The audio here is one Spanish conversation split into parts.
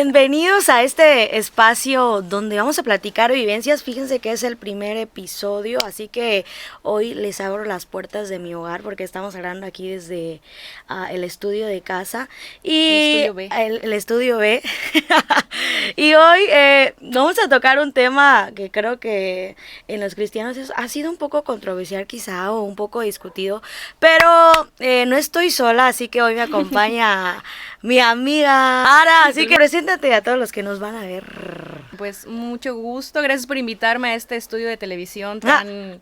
Bienvenidos a este espacio donde vamos a platicar vivencias. Fíjense que es el primer episodio, así que hoy les abro las puertas de mi hogar porque estamos hablando aquí desde el estudio de casa y el estudio B. Y hoy vamos a tocar un tema que creo que en los cristianos ha sido un poco controversial quizá o un poco discutido, pero no estoy sola, así que hoy me acompaña mi amiga Ara, así que preséntate a todos los que nos van a ver. Pues mucho gusto, gracias por invitarme a este estudio de televisión tan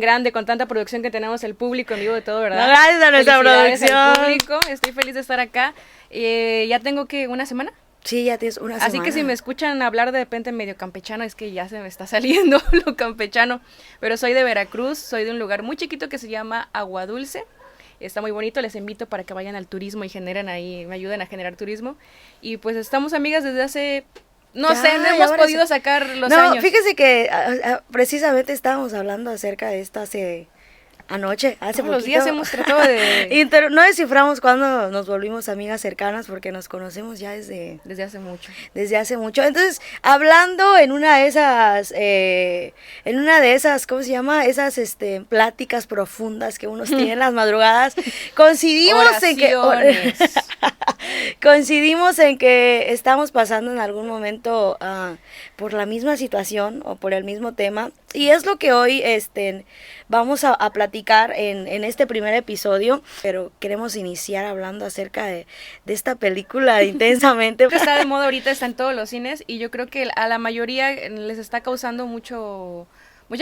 grande, con tanta producción que tenemos, el público en vivo de todo, ¿verdad? Gracias a nuestra producción. Al público, estoy feliz de estar acá. Ya tengo que una semana. Sí, ya tienes una semana. Así que si me escuchan hablar de repente medio campechano, es que ya se me está saliendo lo campechano. Pero soy de Veracruz, soy de un lugar muy chiquito que se llama Agua Dulce. Está muy bonito, les invito para que vayan al turismo y generen ahí, me ayuden a generar turismo. Y pues estamos amigas desde hace, no hemos podido sacar los años. No, fíjese que precisamente estábamos hablando acerca de esto hace poquito. Los días hemos tratado de... No desciframos cuándo nos volvimos amigas cercanas porque nos conocemos ya desde hace mucho. Desde hace mucho. Entonces, hablando en una de esas, ¿cómo se llama? Esas pláticas profundas que uno tiene en las madrugadas, coincidimos en que estamos pasando en algún momento por la misma situación o por el mismo tema. Y es lo que hoy vamos a platicar en este primer episodio, pero queremos iniciar hablando acerca de esta película Intensamente. Está de moda ahorita, está en todos los cines y yo creo que a la mayoría les está causando mucha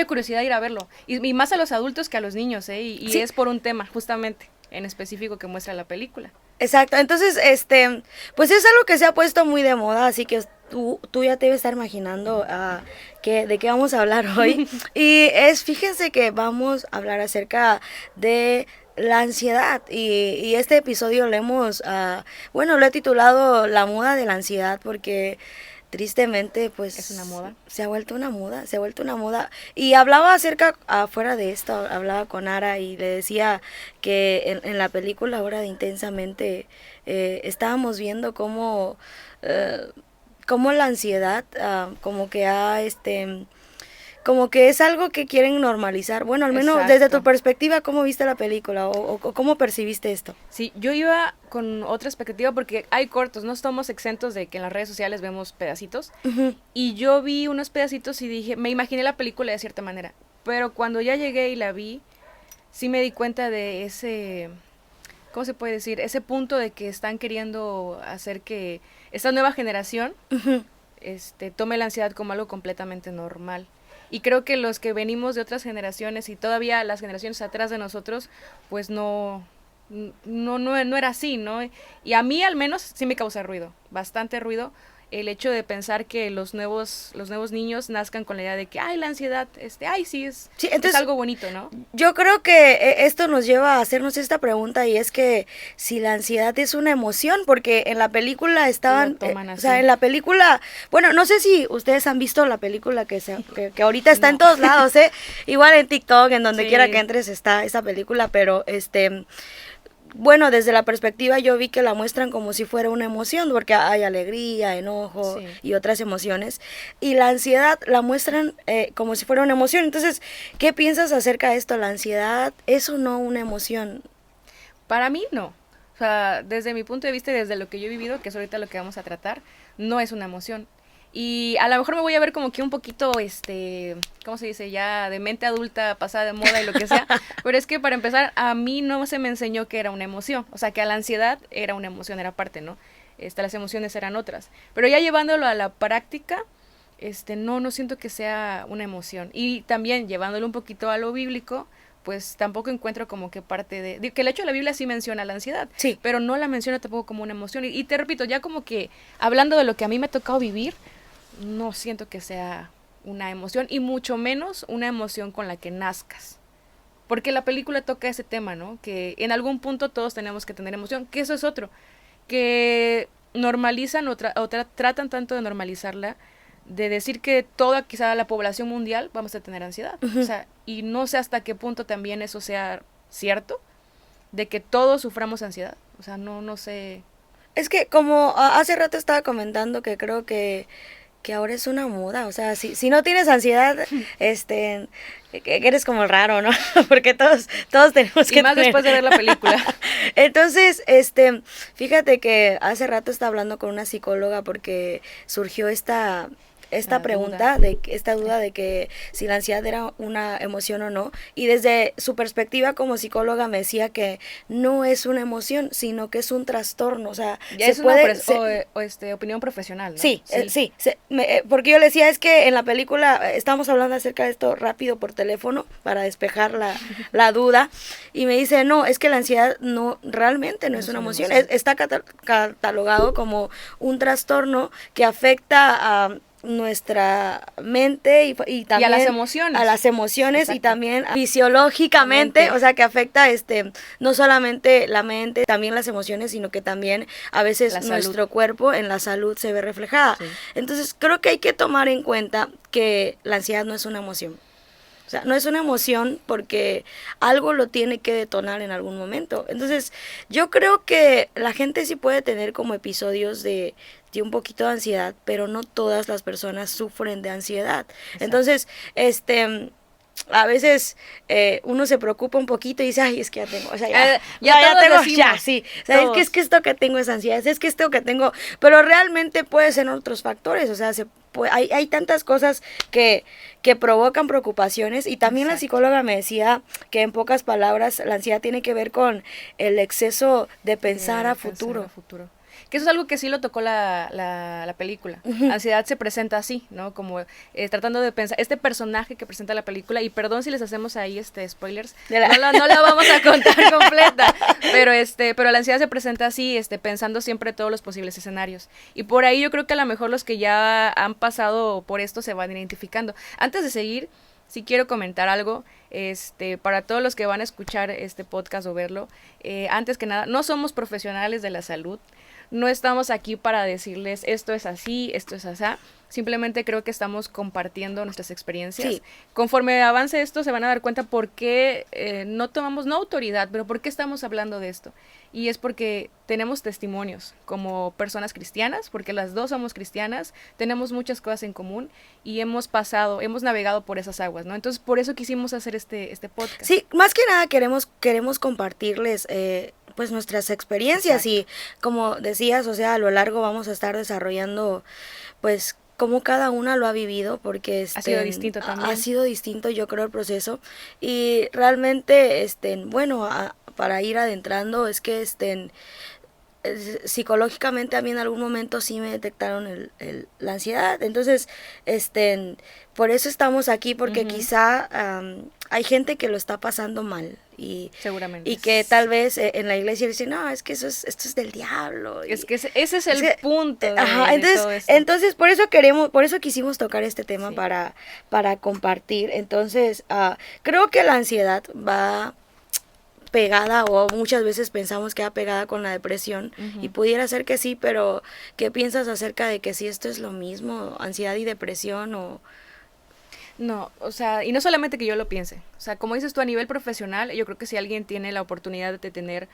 curiosidad ir a verlo. Y más a los adultos que a los niños, y sí. Es por un tema justamente en específico que muestra la película. Exacto, entonces, pues es algo que se ha puesto muy de moda, así que tú ya te debes estar imaginando de qué vamos a hablar hoy. Y fíjense que vamos a hablar acerca de la ansiedad y este episodio lo he titulado La moda de la ansiedad porque tristemente pues es una moda. Se ha vuelto una moda. Y hablaba fuera de esto, hablaba con Ara y le decía que en la película ahora de Intensamente estábamos viendo cómo la ansiedad como que es algo que quieren normalizar. Bueno, al menos Exacto. Desde tu perspectiva, ¿cómo viste la película o cómo percibiste esto? Sí, yo iba con otra expectativa porque hay cortos, no estamos exentos de que en las redes sociales vemos pedacitos. Uh-huh. Y yo vi unos pedacitos y me imaginé la película de cierta manera. Pero cuando ya llegué y la vi, sí me di cuenta de ese, ¿cómo se puede decir? Ese punto de que están queriendo hacer que esta nueva generación uh-huh. Tome la ansiedad como algo completamente normal. Y creo que los que venimos de otras generaciones y todavía las generaciones atrás de nosotros, pues no era así, ¿no? Y a mí al menos sí me causa ruido, bastante ruido, el hecho de pensar que los nuevos niños nazcan con la idea de que, la ansiedad, sí, entonces, es algo bonito, ¿no? Yo creo que esto nos lleva a hacernos esta pregunta y es que si la ansiedad es una emoción, porque en la película estaban, en la película, bueno, no sé si ustedes han visto la película que ahorita está en todos lados, igual en TikTok, en donde quiera que entres está esa película, pero bueno, desde la perspectiva yo vi que la muestran como si fuera una emoción, porque hay alegría, enojo y otras emociones. Y la ansiedad la muestran como si fuera una emoción. Entonces, ¿qué piensas acerca de esto? ¿La ansiedad es o no una emoción? Para mí no. O sea, desde mi punto de vista y desde lo que yo he vivido, que es ahorita lo que vamos a tratar, no es una emoción. Y a lo mejor me voy a ver como que un poquito, ¿cómo se dice? Ya de mente adulta, pasada de moda y lo que sea. Pero es que para empezar, a mí no se me enseñó que era una emoción. O sea, que a la ansiedad era una emoción, era parte, ¿no? Las emociones eran otras. Pero ya llevándolo a la práctica, no siento que sea una emoción. Y también llevándolo un poquito a lo bíblico, pues tampoco encuentro como que parte de que el hecho de la Biblia sí menciona la ansiedad, sí, pero no la menciona tampoco como una emoción. Y te repito, ya como que hablando de lo que a mí me ha tocado vivir, no siento que sea una emoción y mucho menos una emoción con la que nazcas. Porque la película toca ese tema, ¿no? Que en algún punto todos tenemos que tener emoción, que eso es otro. Que normalizan o tratan tanto de normalizarla, de decir que toda quizá la población mundial vamos a tener ansiedad. Uh-huh. O sea, y no sé hasta qué punto también eso sea cierto, de que todos suframos ansiedad. O sea, no sé... Es que como hace rato estaba comentando que creo que ahora es una moda, o sea, si no tienes ansiedad, que eres como el raro, ¿no? Porque todos tenemos que y más tener. Después de ver la película. Entonces, fíjate que hace rato estaba hablando con una psicóloga porque surgió esta pregunta, esta duda de que si la ansiedad era una emoción o no, y desde su perspectiva como psicóloga me decía que no es una emoción, sino que es un trastorno, o sea, ya es una opinión profesional, ¿no? Sí, porque yo le decía, es que en la película estamos hablando acerca de esto rápido por teléfono para despejar la duda, y me dice, no, es que la ansiedad realmente no es una emoción, está catalogado como un trastorno que afecta a nuestra mente y también a las emociones Exacto. Y también fisiológicamente, o sea, que afecta no solamente la mente, también las emociones, sino que también a veces nuestro cuerpo en la salud se ve reflejada. Sí. Entonces, creo que hay que tomar en cuenta que la ansiedad no es una emoción. O sea, no es una emoción porque algo lo tiene que detonar en algún momento. Entonces, yo creo que la gente sí puede tener como episodios de un poquito de ansiedad, pero no todas las personas sufren de ansiedad. Exacto. Entonces, a veces uno se preocupa un poquito y dice, ay, es que ya tengo, o sea, ya tengo, ya, sí, o sea, es que esto que tengo es ansiedad, es que esto que tengo, pero realmente puede ser otros factores, o sea, hay tantas cosas que provocan preocupaciones, y también Exacto. La psicóloga me decía que en pocas palabras la ansiedad tiene que ver con el exceso de pensar a futuro. Que eso es algo que sí lo tocó la película. Uh-huh. Ansiedad se presenta así, ¿no? Como tratando de pensar, este personaje que presenta la película, y perdón si les hacemos ahí spoilers, no la vamos a contar completa, pero la ansiedad se presenta así, pensando siempre todos los posibles escenarios. Y por ahí yo creo que a lo mejor los que ya han pasado por esto se van identificando. Antes de seguir, sí quiero comentar algo, para todos los que van a escuchar este podcast o verlo, antes que nada, no somos profesionales de la salud. No estamos aquí para decirles esto es así, esto es asá. Simplemente creo que estamos compartiendo nuestras experiencias. Sí. Conforme avance esto se van a dar cuenta por qué no tomamos, no autoridad, pero por qué estamos hablando de esto. Y es porque tenemos testimonios como personas cristianas, porque las dos somos cristianas, tenemos muchas cosas en común y hemos navegado por esas aguas, ¿no? Entonces por eso quisimos hacer este podcast. Sí, más que nada queremos compartirles pues nuestras experiencias. Exacto. Y como decías, o sea, a lo largo vamos a estar desarrollando pues cómo cada una lo ha vivido, porque ha sido distinto también. Ha sido distinto, yo creo, el proceso, y realmente bueno, para ir adentrando es que psicológicamente a mí en algún momento sí me detectaron la ansiedad, entonces por eso estamos aquí, porque uh-huh. Quizá hay gente que lo está pasando mal, y seguramente, y que tal vez en la iglesia dicen, no, es que esto es del diablo, es que ese es el punto de, ajá, de todo esto. Entonces por eso quisimos tocar este tema, sí. para compartir. Entonces creo que la ansiedad va pegada, o muchas veces pensamos que va pegada con la depresión, uh-huh. Y pudiera ser que sí, pero ¿qué piensas acerca de que si esto es lo mismo, ansiedad y depresión? O no, o sea, y no solamente que yo lo piense, o sea, como dices tú, a nivel profesional, yo creo que si alguien tiene la oportunidad de tener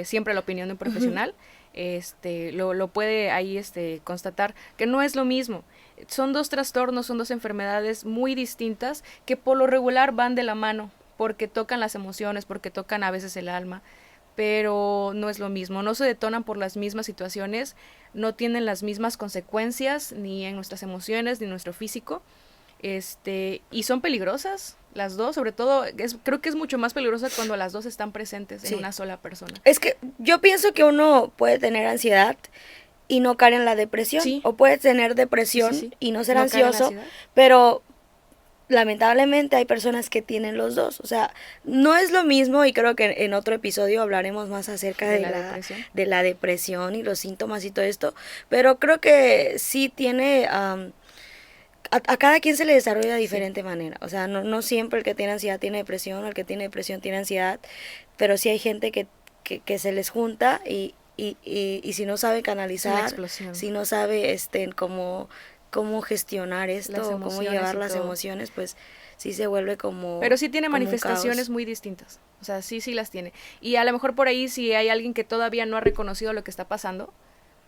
siempre la opinión de un profesional, uh-huh. Lo puede ahí constatar que no es lo mismo. Son dos trastornos, son dos enfermedades muy distintas que por lo regular van de la mano, porque tocan las emociones, porque tocan a veces el alma, pero no es lo mismo, no se detonan por las mismas situaciones, no tienen las mismas consecuencias ni en nuestras emociones ni en nuestro físico, y son peligrosas las dos, sobre todo creo que es mucho más peligrosa cuando las dos están presentes, sí. En una sola persona. Es que yo pienso que uno puede tener ansiedad y no caer en la depresión, sí. O puede tener depresión, sí. Y no ser ansioso, pero lamentablemente hay personas que tienen los dos, o sea, no es lo mismo, y creo que en otro episodio hablaremos más acerca de la depresión y los síntomas y todo esto, pero creo que sí tiene, a cada quien se le desarrolla de diferente manera, o sea, no siempre el que tiene ansiedad tiene depresión, o el que tiene depresión tiene ansiedad, pero sí hay gente que se les junta y si no sabe canalizar, si no sabe cómo gestionar esto, cómo llevar las emociones, pues sí se vuelve como... Pero sí tiene manifestaciones muy distintas, o sea, sí las tiene. Y a lo mejor por ahí si hay alguien que todavía no ha reconocido lo que está pasando,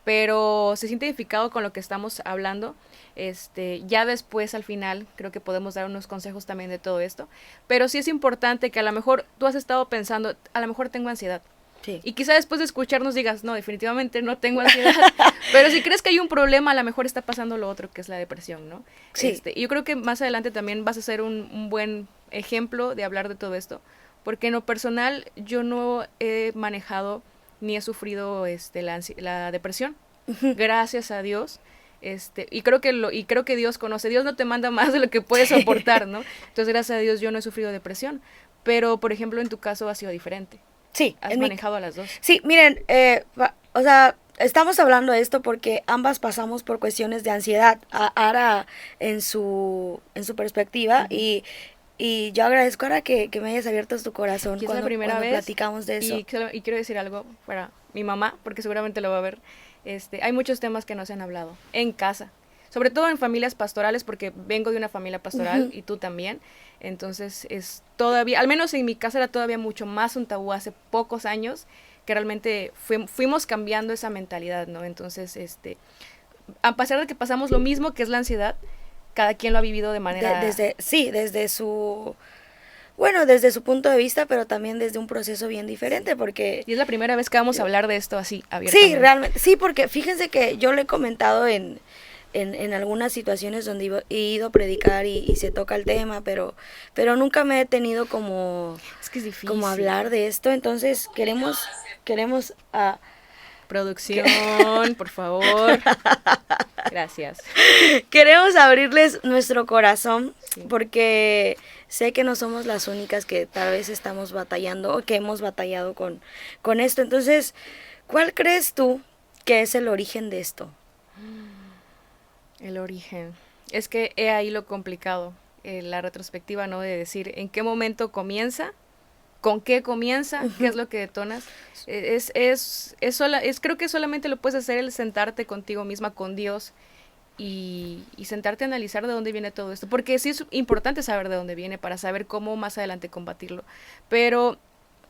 pero se siente identificado con lo que estamos hablando. Ya después al final creo que podemos dar unos consejos también de todo esto, pero sí es importante que a lo mejor tú has estado pensando, a lo mejor tengo ansiedad. Sí. Y quizá después de escucharnos digas, no, definitivamente no tengo ansiedad, pero si crees que hay un problema, a lo mejor está pasando lo otro, que es la depresión, ¿no? Sí. Y yo creo que más adelante también vas a ser un buen ejemplo de hablar de todo esto, porque en lo personal yo no he manejado ni he sufrido la depresión, gracias a Dios. Y creo que Dios conoce. Dios no te manda más de lo que puedes soportar, ¿no? Entonces, gracias a Dios yo no he sufrido depresión, pero por ejemplo en tu caso ha sido diferente. Sí. Has manejado a las dos. Sí, miren, o sea, estamos hablando de esto porque ambas pasamos por cuestiones de ansiedad. Ara en su perspectiva y yo agradezco ahora que me hayas abierto tu corazón cuando platicamos de eso. Y quiero decir algo para mi mamá, porque seguramente lo va a ver. Hay muchos temas que no se han hablado en casa, sobre todo en familias pastorales, porque vengo de una familia pastoral y tú también. Entonces es todavía, al menos en mi casa era todavía mucho más un tabú hace pocos años, que realmente fuimos cambiando esa mentalidad, ¿no? Entonces, a pesar de que pasamos lo mismo que es la ansiedad, cada quien lo ha vivido de manera... desde su punto de vista, pero también desde un proceso bien diferente, porque... Y es la primera vez que vamos a hablar de esto así, abiertamente. Sí, realmente, sí, porque fíjense que yo lo he comentado en algunas situaciones donde he ido a predicar y se toca el tema, pero nunca me he tenido como... Es que es difícil. Como hablar de esto, entonces queremos producción, por favor. Gracias. Queremos abrirles nuestro corazón, sí, porque sé que no somos las únicas que tal vez estamos batallando o que hemos batallado con esto. Entonces, ¿cuál crees tú que es el origen de esto? El origen. Es que he ahí lo complicado, la retrospectiva, ¿no? De decir en qué momento comienza, con qué comienza, qué es lo que detonas. Creo que solamente lo puedes hacer el sentarte contigo misma, con Dios, y sentarte a analizar de dónde viene todo esto, porque sí es importante saber de dónde viene para saber cómo más adelante combatirlo. Pero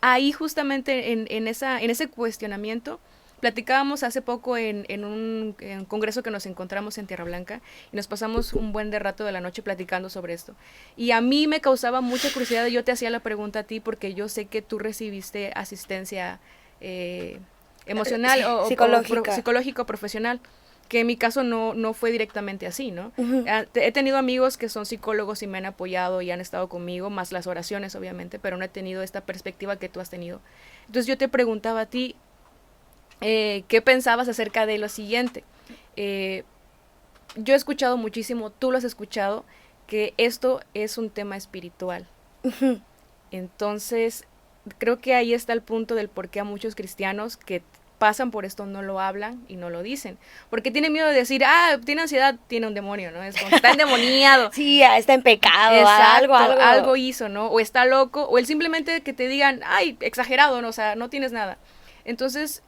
ahí justamente en ese cuestionamiento, platicábamos hace poco en un congreso que nos encontramos en Tierra Blanca y nos pasamos un buen de rato de la noche platicando sobre esto. Y a mí me causaba mucha curiosidad, yo te hacía la pregunta a ti porque yo sé que tú recibiste asistencia emocional o psicológico profesional, que en mi caso no fue directamente así, ¿no? He tenido amigos que son psicólogos y me han apoyado y han estado conmigo, más las oraciones obviamente, pero no he tenido esta perspectiva que tú has tenido. Entonces yo te preguntaba a ti, ¿qué pensabas acerca de lo siguiente? Yo he escuchado muchísimo, tú lo has escuchado, que esto es un tema espiritual. Entonces, creo que ahí está el punto del por qué a muchos cristianos que pasan por esto no lo hablan y no lo dicen, porque tienen miedo de decir, tiene ansiedad, tiene un demonio, ¿no? Es como, está endemoniado. Sí, está en pecado. Exacto, algo hizo, ¿no? O está loco, o el simplemente que te digan, exagerado, ¿no? O sea, no tienes nada. Entonces,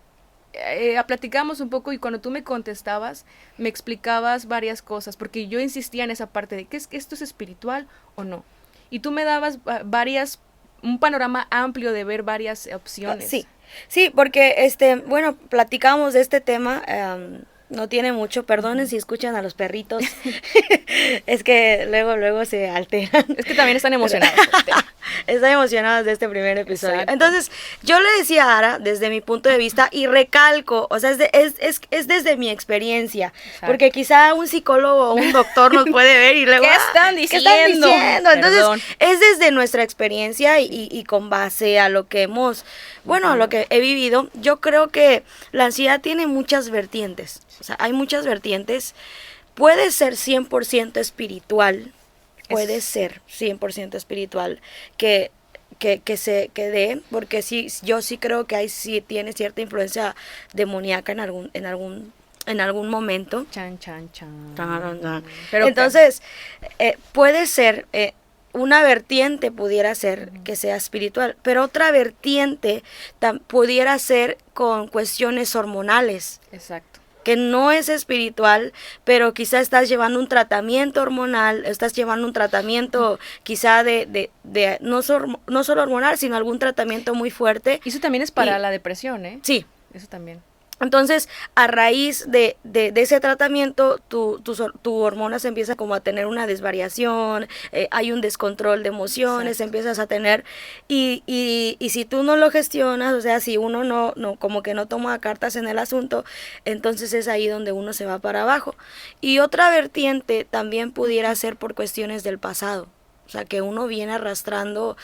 platicamos un poco y cuando tú me contestabas, me explicabas varias cosas, porque yo insistía en esa parte de que esto es espiritual o no. Y tú me dabas un panorama amplio de ver varias opciones. Sí, porque platicamos de este tema, no tiene mucho, perdonen si escuchan a los perritos, es que luego se alteran. Es que también están emocionados. Están emocionados de este primer episodio. Exacto. Entonces, yo le decía a Ara, desde mi punto de vista, y recalco, o sea, es desde mi experiencia. Exacto. Porque quizá un psicólogo o un doctor nos puede ver y luego... ¿Qué están diciendo? Entonces, es desde nuestra experiencia y con base a lo que a lo que he vivido. Yo creo que la ansiedad tiene muchas vertientes. O sea, hay muchas vertientes. Puede ser 100% espiritual. Puede ser 100% espiritual que dé, porque sí, yo sí creo que sí tiene cierta influencia demoníaca en algún momento. Chan, chan, chan. Pero entonces, puede ser, una vertiente pudiera ser que sea espiritual, pero otra vertiente pudiera ser con cuestiones hormonales. Exacto. Que no es espiritual, pero quizá estás llevando un tratamiento hormonal, estás llevando un tratamiento quizá de no solo hormonal, sino algún tratamiento muy fuerte. Y eso también es para la depresión, ¿eh? Sí. Eso también. Entonces, a raíz de ese tratamiento, tu hormona se empieza como a tener una desvariación, hay un descontrol de emociones, Exacto. empiezas a tener, y si tú no lo gestionas, o sea, si uno no, como que no toma cartas en el asunto, entonces es ahí donde uno se va para abajo. Y otra vertiente también pudiera ser por cuestiones del pasado. O sea, que uno viene arrastrando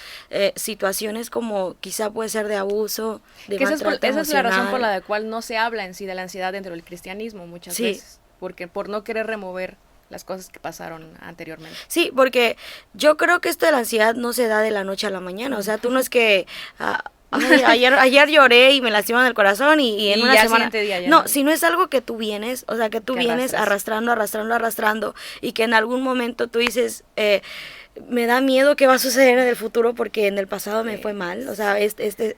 situaciones como quizá puede ser de abuso, de maltrato esa es la razón por emocional. la cual no se habla en sí de la ansiedad dentro del cristianismo muchas Sí, veces, porque por no querer remover las cosas que pasaron anteriormente. sí, porque yo creo que esto de la ansiedad no se da de la noche a la mañana. O sea, tú no es que ay, ayer lloré y me lastiman el corazón y en Y una ya el semana. siguiente día ya No, no. si no es algo que tú vienes, o sea, que tú Que vienes arrastras. arrastrando y que en algún momento tú dices, me da miedo qué va a suceder en el futuro porque en el pasado me fue mal. O sea, Se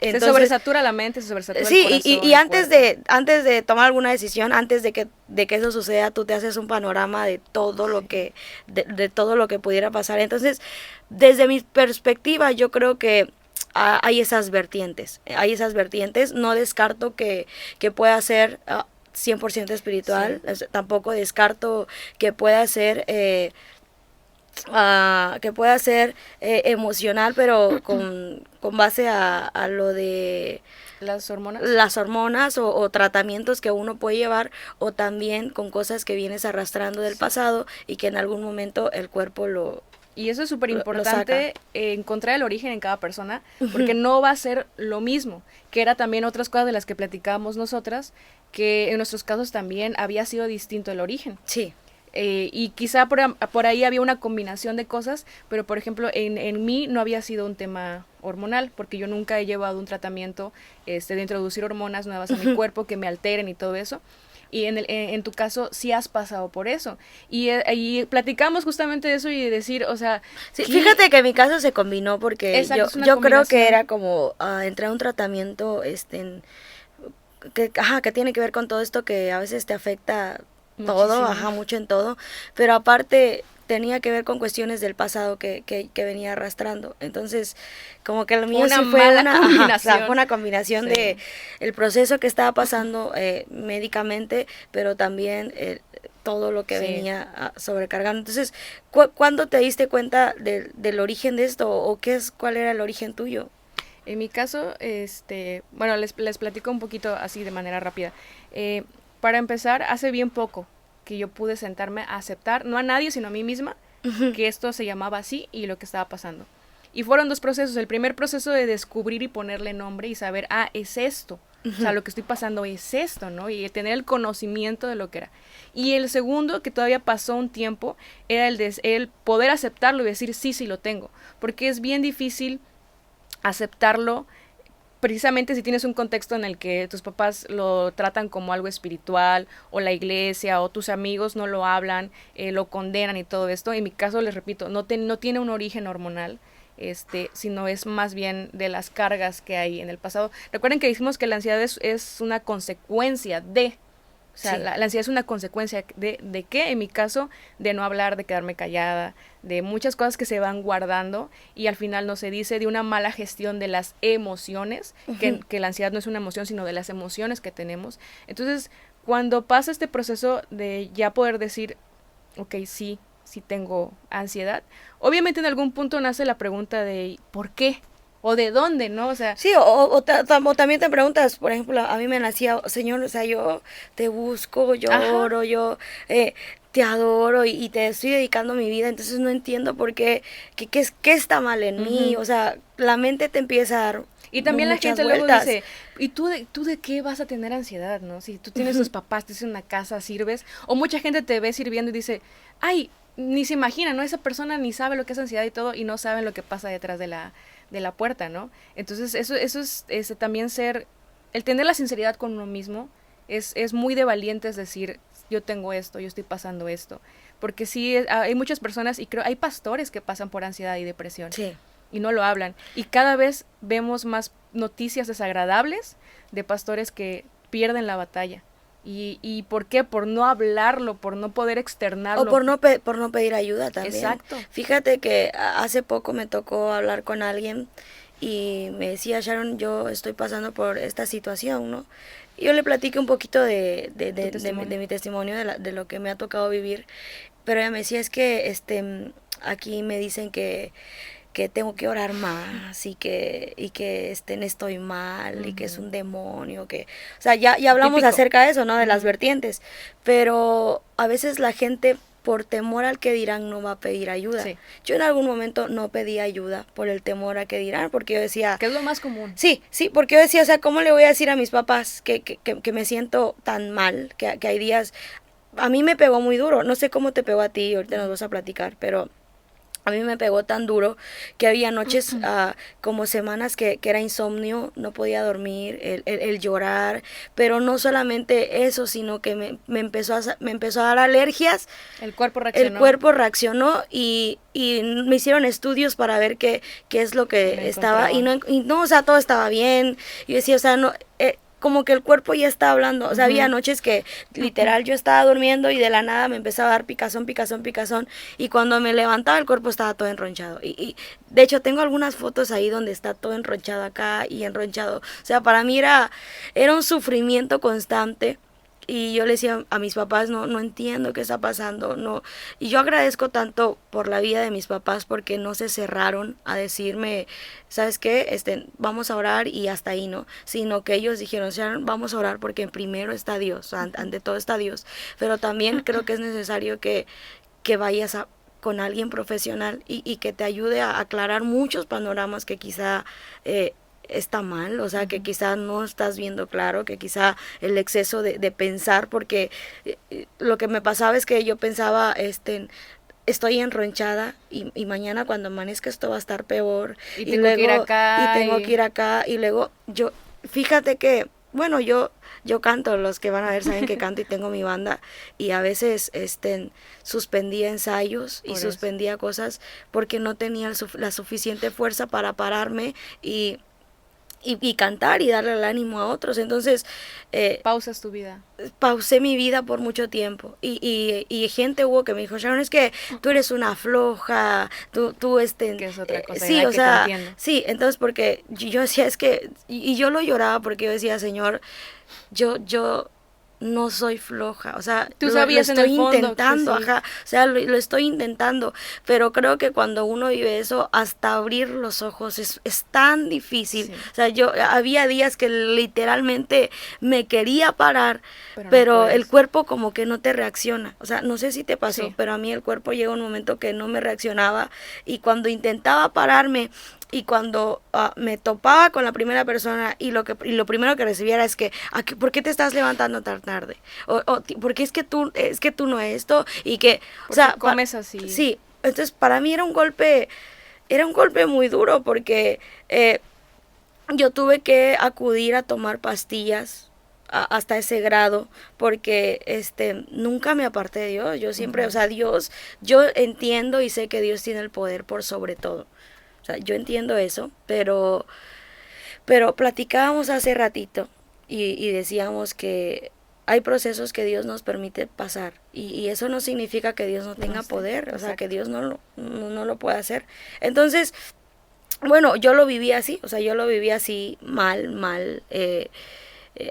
entonces sobresatura la mente, se sobresatura el sí, corazón, y el antes cuerpo. antes de tomar alguna decisión, antes de que eso suceda, tú te haces un panorama de todo lo Sí. de todo lo que pudiera pasar. Entonces, desde mi perspectiva, yo creo que hay esas vertientes. No descarto que pueda ser 100% espiritual, Sí. tampoco descarto que pueda ser emocional, pero con base a lo de Las hormonas. las hormonas o tratamientos que uno puede llevar, o también con cosas que vienes arrastrando del Sí. pasado y que en algún momento el cuerpo Y eso es súper lo saca. importante, encontrar el origen en cada persona, porque no va a ser lo mismo, que era también otras cosas de las que platicábamos nosotras, que en nuestros casos también había sido distinto el origen. Sí. Y quizá por ahí había una combinación de cosas, pero por ejemplo en mí no había sido un tema hormonal, porque yo nunca he llevado un tratamiento de introducir hormonas nuevas a mi cuerpo que me alteren y todo eso. Y en tu caso sí has pasado por eso. Y platicamos justamente de eso y de decir, o sea, Sí, fíjate que en mi caso se combinó porque exacto, es una yo creo que combinación. era como entrar a un tratamiento que tiene que ver con todo esto que a veces te afecta todo, Muchísimo. mucho en todo, pero aparte tenía que ver con cuestiones del pasado que venía arrastrando. Entonces, como que lo mío Una sí fue mala o sea, fue combinación. una combinación Sí. de el proceso que estaba pasando médicamente, pero también todo lo que Sí. venía sobrecargando. Entonces, ¿cuándo te diste cuenta del origen de esto o cuál era el origen tuyo? En mi caso, bueno, les platico un poquito así de manera rápida. Para empezar, hace bien poco que yo pude sentarme a aceptar, no a nadie, sino a mí misma, que esto se llamaba así y lo que estaba pasando. Y fueron dos procesos. El primer proceso de descubrir y ponerle nombre y saber, es esto. O sea, lo que estoy pasando es esto, ¿no? Y tener el conocimiento de lo que era. Y el segundo, que todavía pasó un tiempo, era el poder aceptarlo y decir, sí, sí lo tengo. Porque es bien difícil aceptarlo precisamente si tienes un contexto en el que tus papás lo tratan como algo espiritual, o la iglesia, o tus amigos no lo hablan, lo condenan y todo esto. En mi caso, les repito, no tiene un origen hormonal, sino es más bien de las cargas que hay en el pasado. Recuerden que dijimos que la ansiedad es una consecuencia de... O sea, Sí. la ansiedad es una consecuencia de qué, en mi caso, de no hablar, de quedarme callada, de muchas cosas que se van guardando y al final no se dice, de una mala gestión de las emociones, que la ansiedad no es una emoción, sino de las emociones que tenemos. Entonces, cuando pasa este proceso de ya poder decir, ok, sí tengo ansiedad, obviamente en algún punto nace la pregunta de ¿por qué? ¿O de dónde, no? O sea, Sí, o también te preguntas, por ejemplo, a mí me nacía, Señor, o sea, yo te busco, yo ajá, oro, yo te adoro y te estoy dedicando mi vida, entonces no entiendo por qué está mal en mí, uh-huh. o sea, la mente te empieza a dar Y también la muchas gente luego vueltas. dice, ¿y tú de qué vas a tener ansiedad, no? Si tú tienes tus papás, tienes una casa, sirves, o mucha gente te ve sirviendo y dice, ay, ni se imagina, ¿no? Esa persona ni sabe lo que es ansiedad y todo, y no saben lo que pasa detrás de la puerta, ¿no? Entonces, eso es también el tener la sinceridad con uno mismo, es muy de valientes decir, yo tengo esto, yo estoy pasando esto. Porque sí, hay muchas personas, y creo, hay pastores que pasan por ansiedad y depresión Sí. y no lo hablan. Y cada vez vemos más noticias desagradables de pastores que pierden la batalla. ¿Y por qué? Por no hablarlo, por no poder O externarlo. por no pedir ayuda también. Exacto. Fíjate que hace poco me tocó hablar con alguien y me decía, Sharon, yo estoy pasando por esta situación, ¿no? yo le platiqué un poquito de mi testimonio, de lo que me ha tocado vivir, pero ella me decía, es que aquí me dicen que tengo que orar más y que estoy mal y que es un demonio, o sea, ya hablamos Típico. acerca de eso, ¿no? De las vertientes, pero a veces la gente por temor al que dirán no va a pedir ayuda. Sí. Yo en algún momento no pedí ayuda por el temor a que dirán, porque yo decía... Que es lo más común. Sí, porque yo decía, o sea, ¿cómo le voy a decir a mis papás que me siento tan mal, que hay días... A mí me pegó muy duro, no sé cómo te pegó a ti, ahorita nos vas a platicar, pero... A mí me pegó tan duro que había noches, como semanas que era insomnio, no podía dormir, el llorar, pero no solamente eso, sino que me empezó a dar alergias. El cuerpo reaccionó. El cuerpo reaccionó y me hicieron estudios para ver qué es lo que estaba, y no, o sea, todo estaba bien. Yo decía, o sea, no... como que el cuerpo ya está hablando, o sea, había noches que literal yo estaba durmiendo y de la nada me empezaba a dar picazón, y cuando me levantaba el cuerpo estaba todo enronchado, y de hecho tengo algunas fotos ahí donde está todo enronchado acá y enronchado, o sea, para mí era un sufrimiento constante. Y yo le decía a mis papás, no entiendo qué está pasando, no. Y yo agradezco tanto por la vida de mis papás porque no se cerraron a decirme, ¿sabes qué? Vamos a orar y hasta ahí, ¿no? Sino que ellos dijeron, Sharon, vamos a orar porque primero está Dios, ante todo está Dios. Pero también creo que es necesario que vayas con alguien profesional y que te ayude a aclarar muchos panoramas que quizá... está mal, o sea, que quizá no estás viendo claro, que quizá el exceso de pensar, porque lo que me pasaba es que yo pensaba, estoy enronchada y mañana cuando amanezca esto va a estar peor, y luego, que ir acá, y tengo que ir acá, y luego fíjate que, bueno, yo canto, los que van a ver saben que canto y tengo mi banda, y a veces suspendía ensayos y suspendía cosas porque no tenía la suficiente fuerza para pararme y cantar y darle el ánimo a otros. Entonces pausas tu vida. Pausé mi vida por mucho tiempo y gente hubo que me dijo, Sharon, es que tú eres una floja, tú que es otra cosa. Sí, o sea, sí, entonces porque yo decía, es que, y yo lo lloraba porque yo decía, Señor, yo no soy floja, o sea, tú sabías lo estoy en el fondo intentando, sí. o sea, lo estoy intentando, pero creo que cuando uno vive eso, hasta abrir los ojos es tan difícil, o sea, había días que literalmente me quería parar, pero el cuerpo como que no te reacciona, o sea, no sé si te pasó, pero a mí el cuerpo llega un momento que no me reaccionaba, y cuando intentaba pararme, y cuando me topaba con la primera persona y lo primero que recibiera es que, ¿por qué te estás levantando tan tarde? O porque es que tú no esto, y que, o sea, comes así. Sí, entonces para mí era un golpe muy duro porque yo tuve que acudir a tomar pastillas hasta ese grado, porque nunca me aparté de Dios. Yo siempre, o sea, Dios, yo entiendo y sé que Dios tiene el poder por sobre todo. O sea, yo entiendo eso, pero platicábamos hace ratito y decíamos que hay procesos que Dios nos permite pasar, y eso no significa que Dios no tenga poder, o sea, que Dios no lo puede hacer. Entonces, bueno, yo lo viví así, o sea, mal.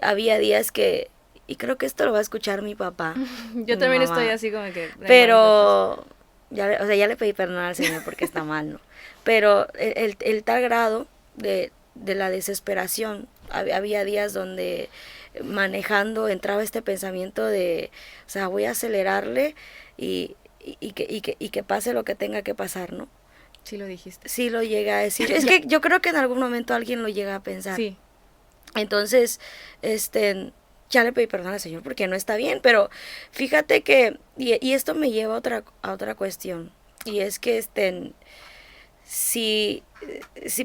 Había días que, y creo que esto lo va a escuchar mi papá. Yo también estoy así como que... Pero, ya le pedí perdón al Señor porque está mal, ¿no? Pero el tal grado de la desesperación, había días donde manejando entraba este pensamiento de, o sea, voy a acelerarle y que pase lo que tenga que pasar, ¿no? Sí lo dijiste. Sí lo llegué a decir. Es que yo creo que en algún momento alguien lo llega a pensar. Sí. Entonces, ya le pedí perdón al Señor porque no está bien, pero fíjate que, y esto me lleva a otra cuestión, y es que si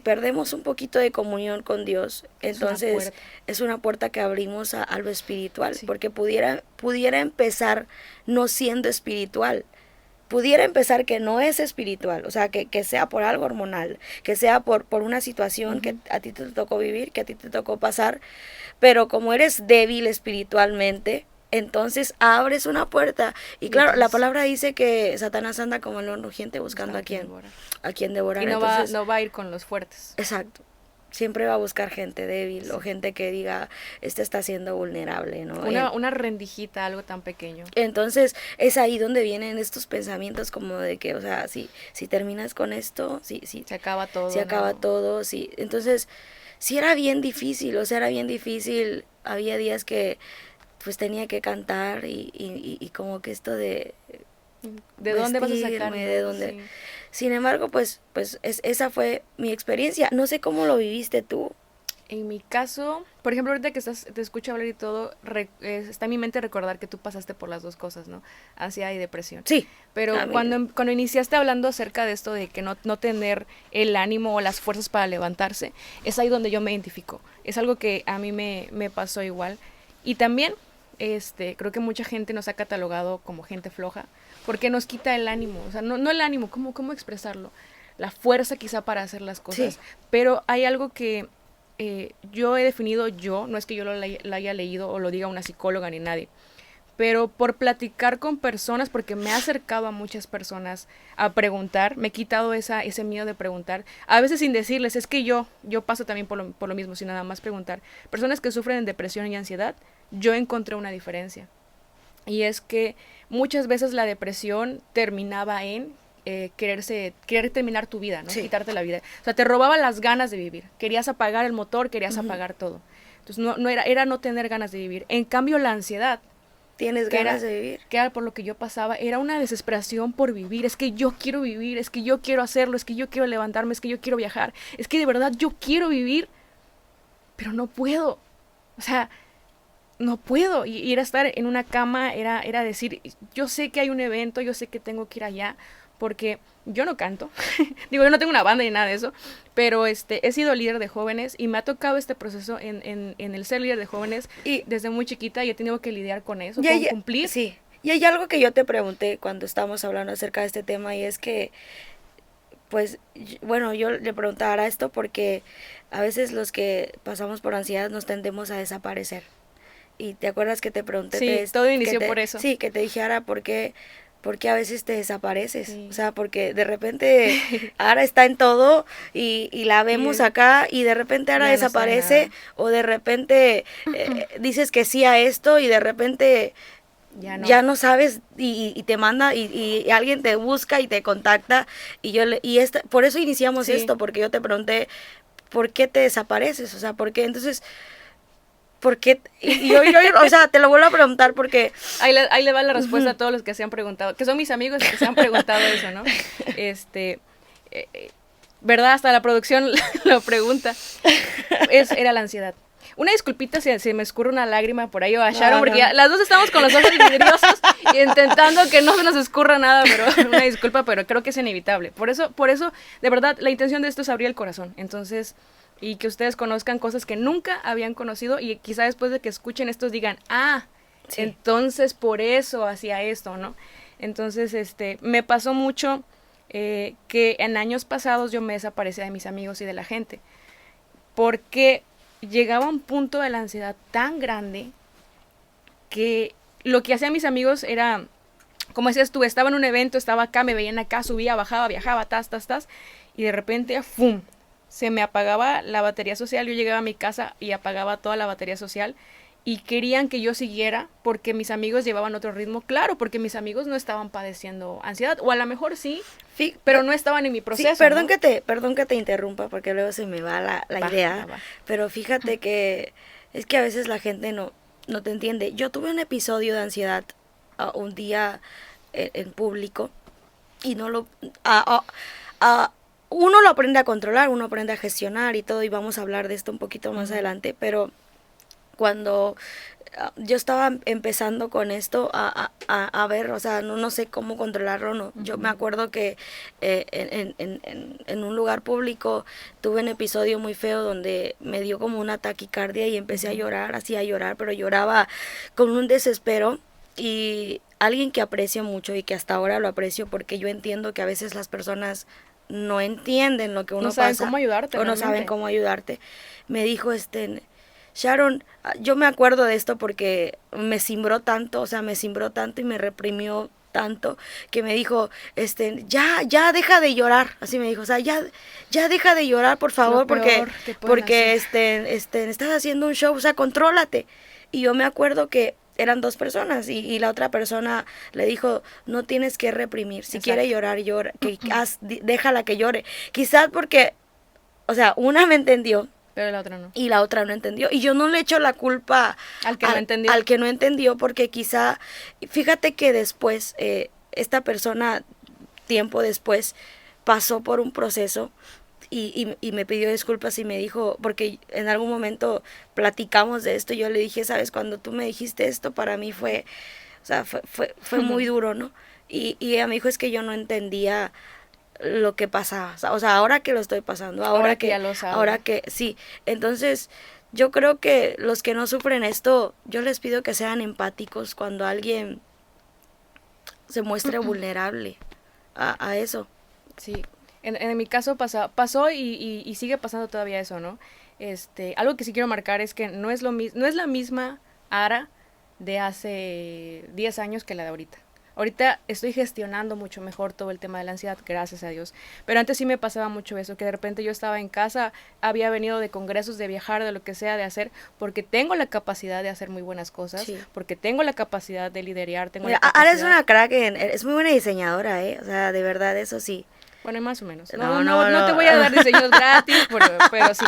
perdemos un poquito de comunión con Dios, entonces es una puerta que abrimos a lo espiritual, porque pudiera empezar no siendo espiritual, pudiera empezar que no es espiritual, o sea, que sea por algo hormonal, que sea por una situación que a ti te tocó vivir, que a ti te tocó pasar, pero como eres débil espiritualmente, entonces abres una puerta. Y claro, la palabra dice que Satanás anda como el león rugiente buscando a quien devorar. Y no va a ir con los fuertes. Exacto. siempre va a buscar gente débil o gente que diga, este está siendo vulnerable, ¿no? Una rendijita, algo tan pequeño. Entonces, es ahí donde vienen estos pensamientos como de que, o sea, si terminas con esto, se acaba todo. Se acaba todo, sí. Entonces, sí era bien difícil, o sea, era bien difícil. Había días que, pues, tenía que cantar y como que esto de... ¿De dónde vas a sacar? ¿De dónde? Sí. Sin embargo, pues esa fue mi experiencia. No sé cómo lo viviste tú. En mi caso, por ejemplo, ahorita que te escucho hablar y todo, está en mi mente recordar que tú pasaste por las dos cosas, ¿no? Ansiedad y depresión. Sí. Pero cuando iniciaste hablando acerca de esto de que no tener el ánimo o las fuerzas para levantarse, es ahí donde yo me identifico. Es algo que a mí me pasó igual. Y también, creo que mucha gente nos ha catalogado como gente floja, porque nos quita el ánimo. O sea, no el ánimo, ¿cómo expresarlo? La fuerza quizá para hacer las cosas. Sí. Pero hay algo que... yo he definido no es que yo lo haya leído o lo diga una psicóloga ni nadie, pero por platicar con personas, porque me he acercado a muchas personas a preguntar, me he quitado ese miedo de preguntar, a veces sin decirles, es que yo paso también por lo mismo, sin nada más preguntar. Personas que sufren de depresión y ansiedad, yo encontré una diferencia, y es que muchas veces la depresión terminaba en querer terminar tu vida, ¿no? Sí. Quitarte la vida. O sea, te robaba las ganas de vivir. Querías apagar el motor, querías apagar todo. Entonces, era no tener ganas de vivir. En cambio, la ansiedad... ¿Tienes ganas de vivir? Que era por lo que yo pasaba. Era una desesperación por vivir. Es que yo quiero vivir, es que yo quiero hacerlo, es que yo quiero levantarme, es que yo quiero viajar. Es que de verdad yo quiero vivir, pero no puedo. O sea... no puedo, y era estar en una cama, era decir, yo sé que hay un evento, yo sé que tengo que ir allá, porque yo no canto, digo, yo no tengo una banda ni nada de eso, pero he sido líder de jóvenes y me ha tocado este proceso en el ser líder de jóvenes y desde muy chiquita y he tenido que lidiar con eso, con cumplir. Sí, y hay algo que yo te pregunté cuando estábamos hablando acerca de este tema y es que, pues, bueno, yo le preguntaba esto porque a veces los que pasamos por ansiedad nos tendemos a desaparecer. Y te acuerdas que te pregunté... Sí, todo inició por eso. Sí, que te dijera por qué a veces te desapareces. Sí. O sea, porque de repente Ara está en todo y la vemos acá y de repente Ara desaparece o de repente dices que sí a esto y de repente ya no sabes y te manda y alguien te busca y te contacta por eso iniciamos esto, porque yo te pregunté ¿por qué te desapareces? O sea, ¿por qué? Entonces... porque yo o sea, te lo vuelvo a preguntar porque... Ahí le va la respuesta a todos los que se han preguntado, que son mis amigos que se han preguntado eso, ¿no? ¿Verdad? Hasta la producción lo pregunta. Era la ansiedad. Una disculpita si se me escurre una lágrima por ahí o a Sharon, porque ya, las dos estamos con los ojos vidriosos y intentando que no se nos escurra nada, pero una disculpa, pero creo que es inevitable. Por eso, de verdad, la intención de esto es abrir el corazón. Entonces... y que ustedes conozcan cosas que nunca habían conocido y quizá después de que escuchen estos digan, sí. Entonces por eso hacía esto, ¿no? Entonces, me pasó mucho que en años pasados yo me desaparecía de mis amigos y de la gente, porque llegaba un punto de la ansiedad tan grande que lo que hacían mis amigos era, como decías tú, estaba en un evento, estaba acá, me veían acá, subía, bajaba, viajaba, y de repente, ¡fum!, se me apagaba la batería social. Yo llegaba a mi casa y apagaba toda la batería social y querían que yo siguiera porque mis amigos llevaban otro ritmo, claro, porque mis amigos no estaban padeciendo ansiedad, o a lo mejor sí, pero no estaban en mi proceso. Sí, perdón, ¿no? Perdón que te interrumpa porque luego se me va la idea, pero fíjate que es que a veces la gente no te entiende. Yo tuve un episodio de ansiedad un día en público y no lo... uno lo aprende a controlar, uno aprende a gestionar y todo, y vamos a hablar de esto un poquito más adelante, pero cuando yo estaba empezando con esto a ver, o sea, no sé cómo controlarlo, no. Yo me acuerdo que en un lugar público tuve un episodio muy feo donde me dio como una taquicardia y empecé a llorar, pero lloraba con un desespero, y alguien que aprecio mucho y que hasta ahora lo aprecio porque yo entiendo que a veces las personas no entienden lo que uno pasa. No saben cómo ayudarte. O no saben cómo ayudarte. Me dijo, Sharon, yo me acuerdo de esto porque me cimbró tanto y me reprimió tanto que me dijo, ya deja de llorar, así me dijo, o sea, ya deja de llorar, por favor, porque estás haciendo un show, o sea, contrólate. Y yo me acuerdo que eran 2 personas y la otra persona le dijo, no tienes que reprimir, si quiere llorar, llora, déjala que llore. Quizás porque, o sea, una me entendió, pero la otra no. Y la otra no entendió. Y yo no le echo la culpa al que no entendió, porque quizá, fíjate que después, esta persona, tiempo después, pasó por un proceso y me pidió disculpas y me dijo, porque en algún momento platicamos de esto, yo le dije, sabes, cuando tú me dijiste esto, para mí fue muy duro, ¿no? Y ella me dijo, es que yo no entendía lo que pasaba, o sea, ahora que lo estoy pasando, ahora que ya lo sabes. Ahora que sí, entonces yo creo que los que no sufren esto, yo les pido que sean empáticos cuando alguien se muestre vulnerable a eso. Sí, en mi caso pasó y sigue pasando todavía eso, ¿no? Algo que sí quiero marcar es que no es la misma Ara de hace 10 años que la de ahorita. Ahorita estoy gestionando mucho mejor todo el tema de la ansiedad, gracias a Dios. Pero antes sí me pasaba mucho eso, que de repente yo estaba en casa, había venido de congresos, de viajar, de lo que sea, de hacer, porque tengo la capacidad de hacer muy buenas cosas, sí. Porque tengo la capacidad de liderar, Ahora es una crack, es muy buena diseñadora, o sea, de verdad, eso sí. Bueno, más o menos. No te voy a dar diseños gratis, pero sí,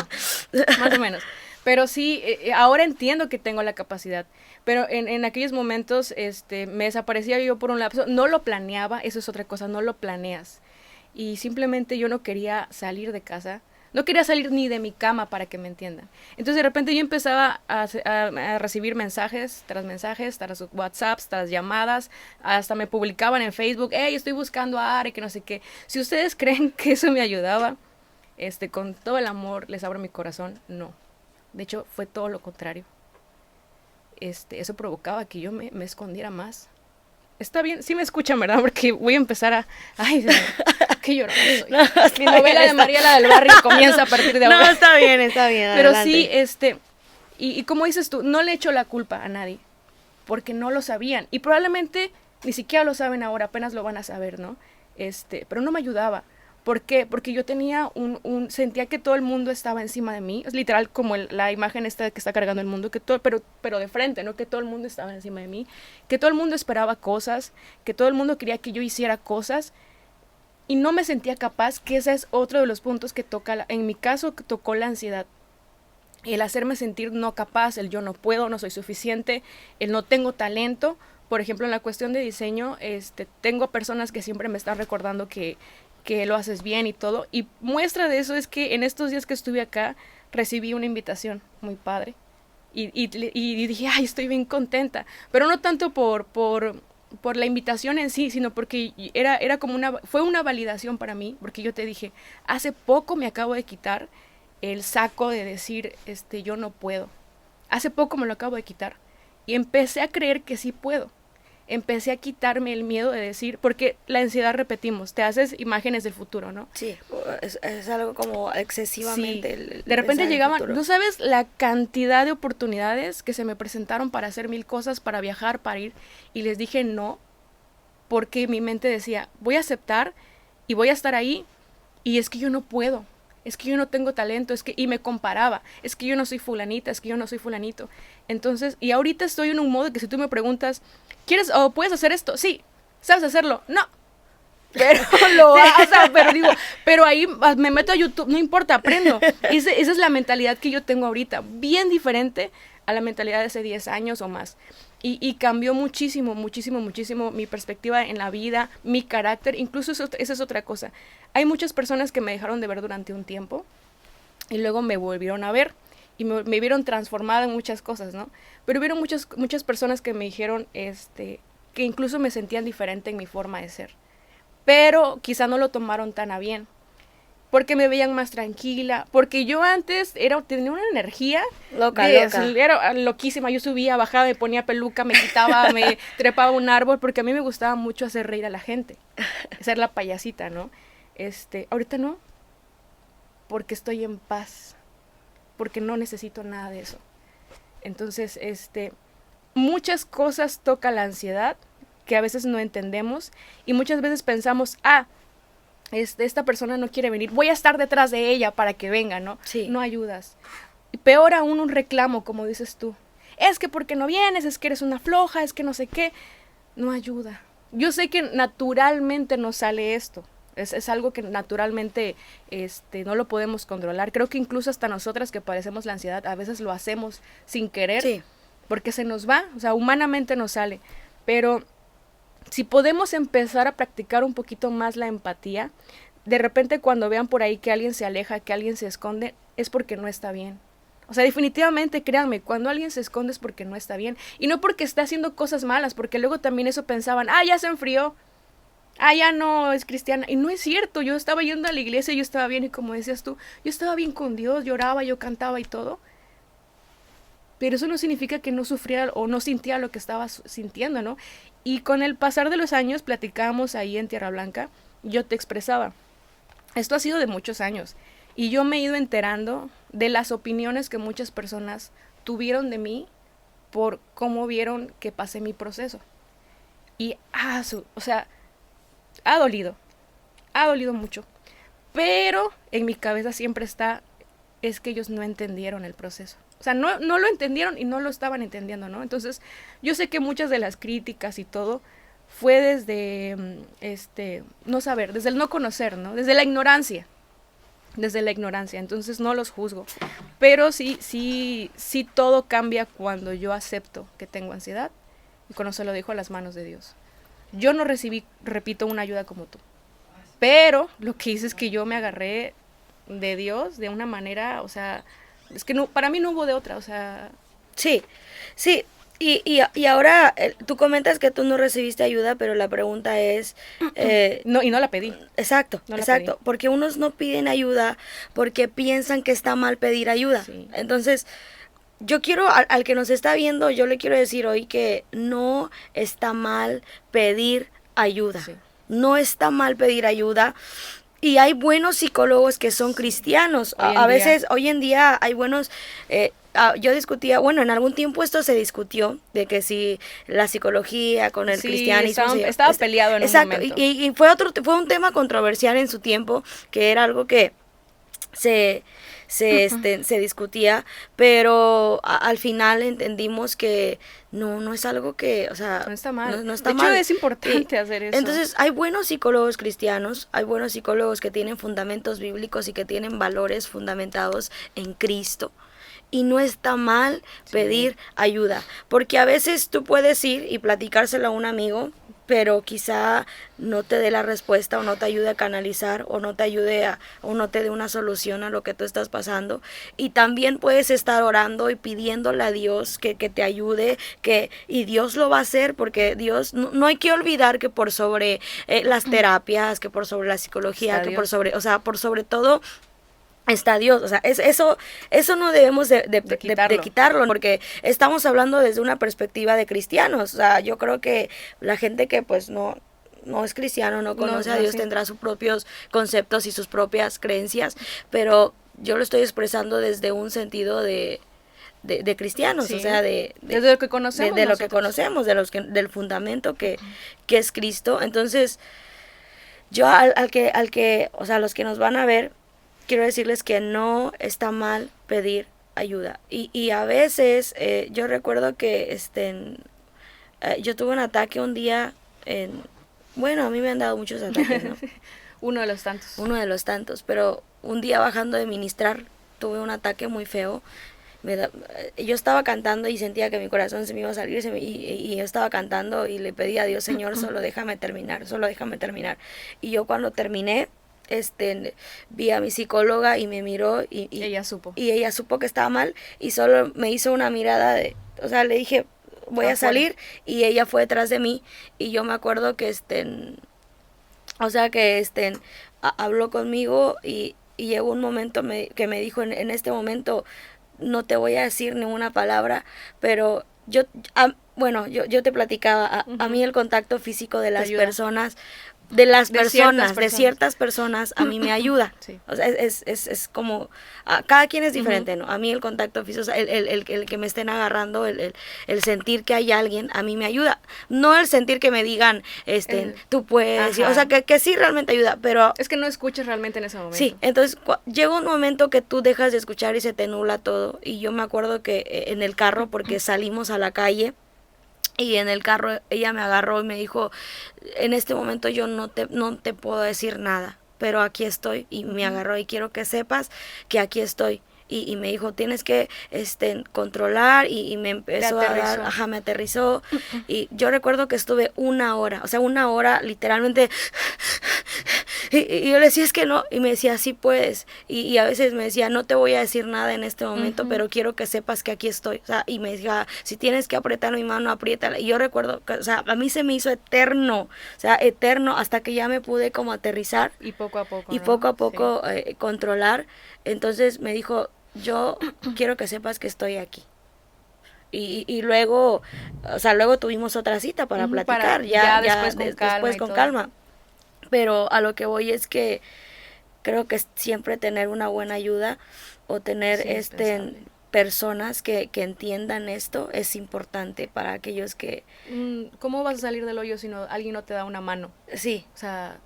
más o menos. Pero sí, ahora entiendo que tengo la capacidad. Pero en aquellos momentos me desaparecía yo por un lapso. No lo planeaba, eso es otra cosa, no lo planeas. Y simplemente yo no quería salir de casa. No quería salir ni de mi cama, para que me entiendan. Entonces de repente yo empezaba a recibir mensajes, tras WhatsApps, tras llamadas. Hasta me publicaban en Facebook, hey, estoy buscando a Are, que no sé qué. Si ustedes creen que eso me ayudaba, con todo el amor, les abro mi corazón, no. De hecho, fue todo lo contrario. Eso provocaba que yo me escondiera más. Está bien, sí me escuchan, ¿verdad? Porque voy a empezar a... Ay, qué llorona soy. No, mi novela bien, de Mariela del Barrio comienza a partir de ahora. No, está bien, Pero adelante. Sí, y como dices tú, no le echo la culpa a nadie, porque no lo sabían. Y probablemente ni siquiera lo saben ahora, apenas lo van a saber, ¿no? Pero no me ayudaba. ¿Por qué? Porque yo tenía sentía que todo el mundo estaba encima de mí, es literal como la imagen esta que está cargando el mundo, pero de frente, ¿no? Que todo el mundo estaba encima de mí, que todo el mundo esperaba cosas, que todo el mundo quería que yo hiciera cosas, y no me sentía capaz, que ese es otro de los puntos que en mi caso, tocó la ansiedad. El hacerme sentir no capaz, el yo no puedo, no soy suficiente, el no tengo talento. Por ejemplo, en la cuestión de diseño, tengo personas que siempre me están recordando que lo haces bien y todo, y muestra de eso es que en estos días que estuve acá recibí una invitación muy padre y dije, ay, estoy bien contenta, pero no tanto por la invitación en sí, sino porque era como fue una validación para mí, porque yo te dije, hace poco me acabo de quitar el saco de decir, yo no puedo, hace poco me lo acabo de quitar y empecé a creer que sí puedo. Empecé a quitarme el miedo de decir, porque la ansiedad, repetimos, te haces imágenes del futuro, ¿no? Sí, es algo como excesivamente. Sí. De repente llegaban, ¿no sabes la cantidad de oportunidades que se me presentaron para hacer 1000 cosas, para viajar, para ir? Y les dije no, porque mi mente decía, voy a aceptar y voy a estar ahí, y es que yo no puedo. Es que yo no tengo talento, y me comparaba, es que yo no soy fulanita, es que yo no soy fulanito. Entonces, y ahorita estoy en un modo que si tú me preguntas, ¿quieres o puedes hacer esto? Sí. ¿Sabes hacerlo? No. Pero pero ahí me meto a YouTube, no importa, aprendo. Esa es la mentalidad que yo tengo ahorita, bien diferente a la mentalidad de hace 10 años o más. Y cambió muchísimo, muchísimo, muchísimo mi perspectiva en la vida, mi carácter, incluso esa es otra cosa. Hay muchas personas que me dejaron de ver durante un tiempo y luego me volvieron a ver y me vieron transformada en muchas cosas, ¿no? Pero hubieron muchas personas que me dijeron que incluso me sentían diferente en mi forma de ser. Pero quizá no lo tomaron tan a bien, porque me veían más tranquila, porque yo antes tenía una energía loca. Era loquísima. Yo subía, bajaba, me ponía peluca, me quitaba, me trepaba a un árbol, porque a mí me gustaba mucho hacer reír a la gente, ser la payasita, ¿no? Ahorita no, porque estoy en paz, porque no necesito nada de eso. Entonces, muchas cosas toca la ansiedad, que a veces no entendemos y muchas veces pensamos, esta persona no quiere venir, voy a estar detrás de ella para que venga, ¿no? Sí. No ayudas. Y peor aún, un reclamo, como dices tú. Es que porque no vienes, es que eres una floja, es que no sé qué. No ayuda. Yo sé que naturalmente nos sale esto. Es algo que naturalmente no lo podemos controlar. Creo que incluso hasta nosotras que padecemos la ansiedad, a veces lo hacemos sin querer. Sí. Porque se nos va, o sea, humanamente nos sale. Pero si podemos empezar a practicar un poquito más la empatía, de repente cuando vean por ahí que alguien se aleja, que alguien se esconde, es porque no está bien. O sea, definitivamente, créanme, cuando alguien se esconde es porque no está bien. Y no porque está haciendo cosas malas, porque luego también eso pensaban, ya se enfrió, ya no es cristiana. Y no es cierto, yo estaba yendo a la iglesia, yo estaba bien, y como decías tú, yo estaba bien con Dios, lloraba, yo cantaba y todo. Pero eso no significa que no sufriera o no sintiera lo que estaba sintiendo, ¿no? Y con el pasar de los años, platicábamos ahí en Tierra Blanca, yo te expresaba, esto ha sido de muchos años, y yo me he ido enterando de las opiniones que muchas personas tuvieron de mí por cómo vieron que pasé mi proceso. Y, o sea, ha dolido mucho. Pero en mi cabeza siempre está, es que ellos no entendieron el proceso. O sea, no lo entendieron y no lo estaban entendiendo, ¿no? Entonces, yo sé que muchas de las críticas y todo fue desde, no saber, desde el no conocer, ¿no? Desde la ignorancia. Entonces no los juzgo. Pero sí todo cambia cuando yo acepto que tengo ansiedad y cuando se lo dejo a las manos de Dios. Yo no recibí, repito, una ayuda como tú. Pero lo que hice es que yo me agarré de Dios de una manera, o sea, es que no, para mí no hubo de otra, o sea. Sí. Y ahora tú comentas que tú no recibiste ayuda, pero la pregunta es... no, y no la pedí. Exacto, pedí. Porque unos no piden ayuda porque piensan que está mal pedir ayuda. Sí. Entonces, yo quiero, al que nos está viendo, yo le quiero decir hoy que no está mal pedir ayuda. Sí. No está mal pedir ayuda. Y hay buenos psicólogos que son cristianos. A veces, hoy en día, hay buenos... yo discutía, bueno, en algún tiempo esto se discutió, de que si la psicología con el cristianismo... Estaba peleado en un momento. Y fue un tema controversial en su tiempo, que era algo que se discutía, pero al final entendimos que no es algo que, o sea, no está mal. No está de mal. hecho, es importante hacer eso. Entonces, hay buenos psicólogos cristianos, hay buenos psicólogos que tienen fundamentos bíblicos y que tienen valores fundamentados en Cristo. Y no está mal pedir ayuda, porque a veces tú puedes ir y platicárselo a un amigo, pero quizá no te dé la respuesta o no te ayude a canalizar o no te ayude o no te dé una solución a lo que tú estás pasando. Y también puedes estar orando y pidiéndole a Dios que te ayude, y Dios lo va a hacer, porque Dios, no hay que olvidar que por sobre las terapias, que por sobre la psicología, que por sobre todo está Dios. O sea, eso no debemos de quitarlo, porque estamos hablando desde una perspectiva de cristianos. O sea, yo creo que la gente que pues no es cristiano, no conoce a Dios, tendrá sus propios conceptos y sus propias creencias, pero yo lo estoy expresando desde un sentido de cristianos, o sea, desde lo que conocemos, de lo que conocemos, del fundamento que es Cristo. Entonces, yo al que, o sea, los que nos van a ver, quiero decirles que no está mal pedir ayuda. Y a veces, yo recuerdo que yo tuve un ataque un día bueno, a mí me han dado muchos ataques, ¿no? Uno de los tantos, pero un día bajando de ministrar tuve un ataque muy feo. Yo estaba cantando y sentía que mi corazón se me iba a salir, y yo estaba cantando y le pedí a Dios, Señor, solo déjame terminar. Y yo cuando terminé, vi a mi psicóloga y me miró y ella supo que estaba mal, y solo me hizo una mirada o sea, le dije, voy a salir, y ella fue detrás de mí, y yo me acuerdo que habló conmigo, y llegó un momento que me dijo, en este momento no te voy a decir ninguna palabra, pero yo te platicaba, a mí el contacto físico de las personas de las personas, de ciertas personas, a mí me ayuda. Sí. O sea, es como, cada quien es diferente, ¿no? A mí el contacto físico, o sea, el que me estén agarrando, el sentir que hay alguien, a mí me ayuda. No el sentir que me digan, tú puedes, o sea, que sí realmente ayuda, pero... Es que no escuchas realmente en ese momento. Sí, entonces llega un momento que tú dejas de escuchar y se te nubla todo. Y yo me acuerdo que en el carro, porque salimos a la calle, y en el carro ella me agarró y me dijo, en este momento yo no te puedo decir nada, pero aquí estoy. Y me agarró y quiero que sepas que aquí estoy. Y me dijo, tienes que controlar, y me empezó a dar, me aterrizó. Y yo recuerdo que estuve una hora literalmente, y yo le decía, es que no, y me decía, sí puedes, y a veces me decía, no te voy a decir nada en este momento, pero quiero que sepas que aquí estoy, o sea, y me decía, si tienes que apretar mi mano, apriétala. Y yo recuerdo que, o sea, a mí se me hizo eterno, o sea, eterno, hasta que ya me pude como aterrizar. Y poco a poco, y ¿no? poco a poco controlar. Entonces me dijo, yo quiero que sepas que estoy aquí. Y luego, o sea, luego tuvimos otra cita para platicar, ya después con calma. Pero a lo que voy es que creo que siempre tener una buena ayuda o tener personas que entiendan esto es importante para aquellos que... ¿Cómo vas a salir del hoyo si alguien no te da una mano? Sí. O sea,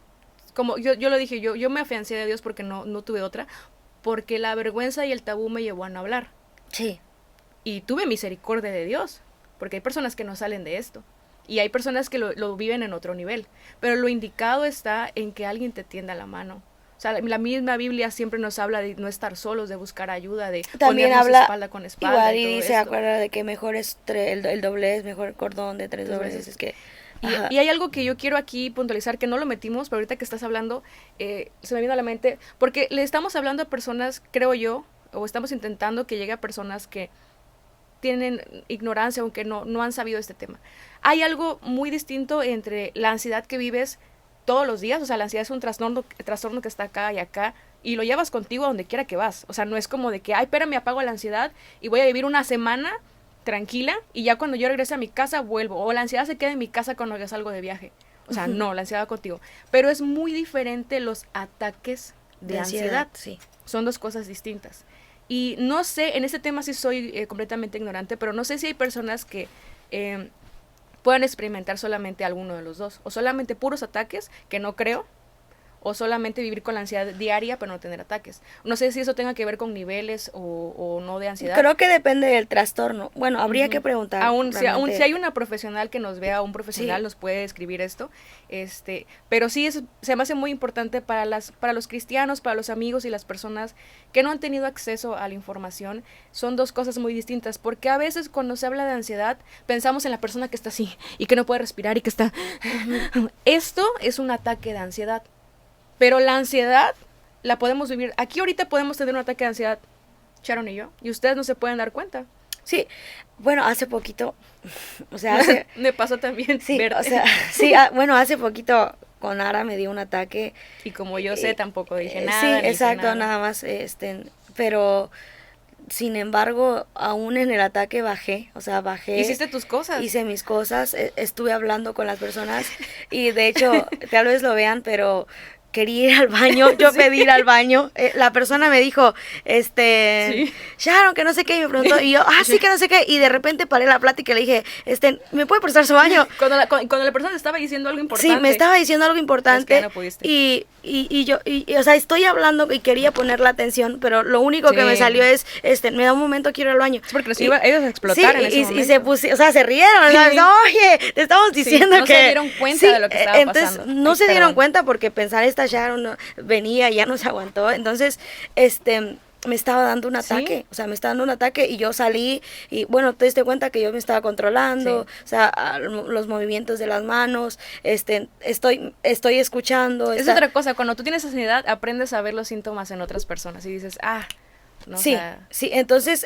como yo lo dije, yo me afiancé de Dios porque no tuve otra, porque la vergüenza y el tabú me llevó a no hablar. Sí. Y tuve misericordia de Dios, porque hay personas que no salen de esto. Y hay personas que lo viven en otro nivel. Pero lo indicado está en que alguien te tienda la mano. O sea, la misma Biblia siempre nos habla de no estar solos, de buscar ayuda, de también ponernos habla, espalda con espalda. Igual y dice, acuerda de que mejor es el doblez, mejor cordón de 3 dobleces. Es que... Y hay algo que yo quiero aquí puntualizar, que no lo metimos, pero ahorita que estás hablando, se me vino a la mente, porque le estamos hablando a personas, creo yo, o estamos intentando que llegue a personas que tienen ignorancia, aunque no han sabido este tema. Hay algo muy distinto entre la ansiedad que vives todos los días, o sea, la ansiedad es un trastorno que está acá y acá, y lo llevas contigo a donde quiera que vas. O sea, no es como de que, ay, espérame, apago la ansiedad y voy a vivir una semana tranquila y ya cuando yo regrese a mi casa vuelvo, o la ansiedad se queda en mi casa cuando yo salgo de viaje. O sea, no, la ansiedad va contigo. Pero es muy diferente los ataques de ansiedad. Sí. Son dos cosas distintas. Y no sé, en este tema sí soy completamente ignorante, pero no sé si hay personas que puedan experimentar solamente alguno de los dos, o solamente puros ataques, que no creo, o solamente vivir con la ansiedad diaria pero no tener ataques. No sé si eso tenga que ver con niveles o no de ansiedad. Creo que depende del trastorno. Bueno, habría que preguntar. Si hay una profesional que nos vea, un profesional nos puede escribir esto. Pero sí se me hace muy importante para los cristianos, para los amigos y las personas que no han tenido acceso a la información. Son dos cosas muy distintas, porque a veces cuando se habla de ansiedad pensamos en la persona que está así y que no puede respirar y que está... Esto es un ataque de ansiedad. Pero la ansiedad la podemos vivir. Aquí ahorita podemos tener un ataque de ansiedad, Sharon y yo, y ustedes no se pueden dar cuenta. Sí, bueno, hace poquito, o sea, me pasó también. Sí, verte. O sea, sí, bueno, hace poquito con Ara me dio un ataque. Y como yo sé, tampoco dije nada. Sí, exacto, nada más, pero... Sin embargo, aún en el ataque bajé. Hiciste tus cosas. Hice mis cosas, estuve hablando con las personas y de hecho, tal vez lo vean, pero quería ir al baño, yo pedí ir al baño, la persona me dijo, Sharon, que no sé qué, y me preguntó, y yo, sí, que no sé qué, y de repente paré la plática y le dije, ¿me puede prestar su baño? Cuando la persona te estaba diciendo algo importante. Sí, me estaba diciendo algo importante, es que no pudiste. Y yo, o sea, estoy hablando y quería poner la atención, pero lo único que me salió es, me da un momento, quiero ir al baño. Es porque ellos a explotar en ese momento. Y se pusieron, o sea, se rieron, ¿sabes? Oye, te estamos diciendo no que... No se dieron cuenta de lo que estaba entonces, pasando. No se dieron cuenta porque pensar esta Sharon venía, ya no se aguantó, entonces, me estaba dando un ataque, o sea, me estaba dando un ataque y yo salí y bueno, te diste cuenta que yo me estaba controlando, o sea, los movimientos de las manos, estoy escuchando. Es otra cosa, cuando tú tienes ansiedad aprendes a ver los síntomas en otras personas y dices, ¿no? Sí, sí, entonces,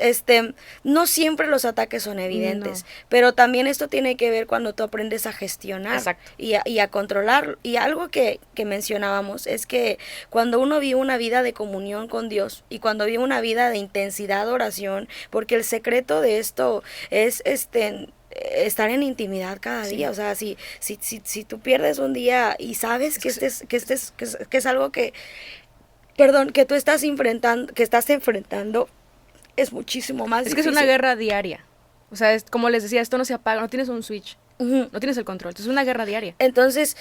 no siempre los ataques son evidentes, pero también esto tiene que ver cuando tú aprendes a gestionar y a controlar. Y algo que mencionábamos es que cuando uno vive una vida de comunión con Dios y cuando vive una vida de intensidad de oración, porque el secreto de esto es, estar en intimidad cada día. O sea, si tú pierdes un día y sabes que es algo que, perdón, que tú estás enfrentando, es muchísimo más difícil. Es que es una guerra diaria. O sea, como les decía, esto no se apaga, no tienes un switch. No tienes el control, es una guerra diaria. Entonces,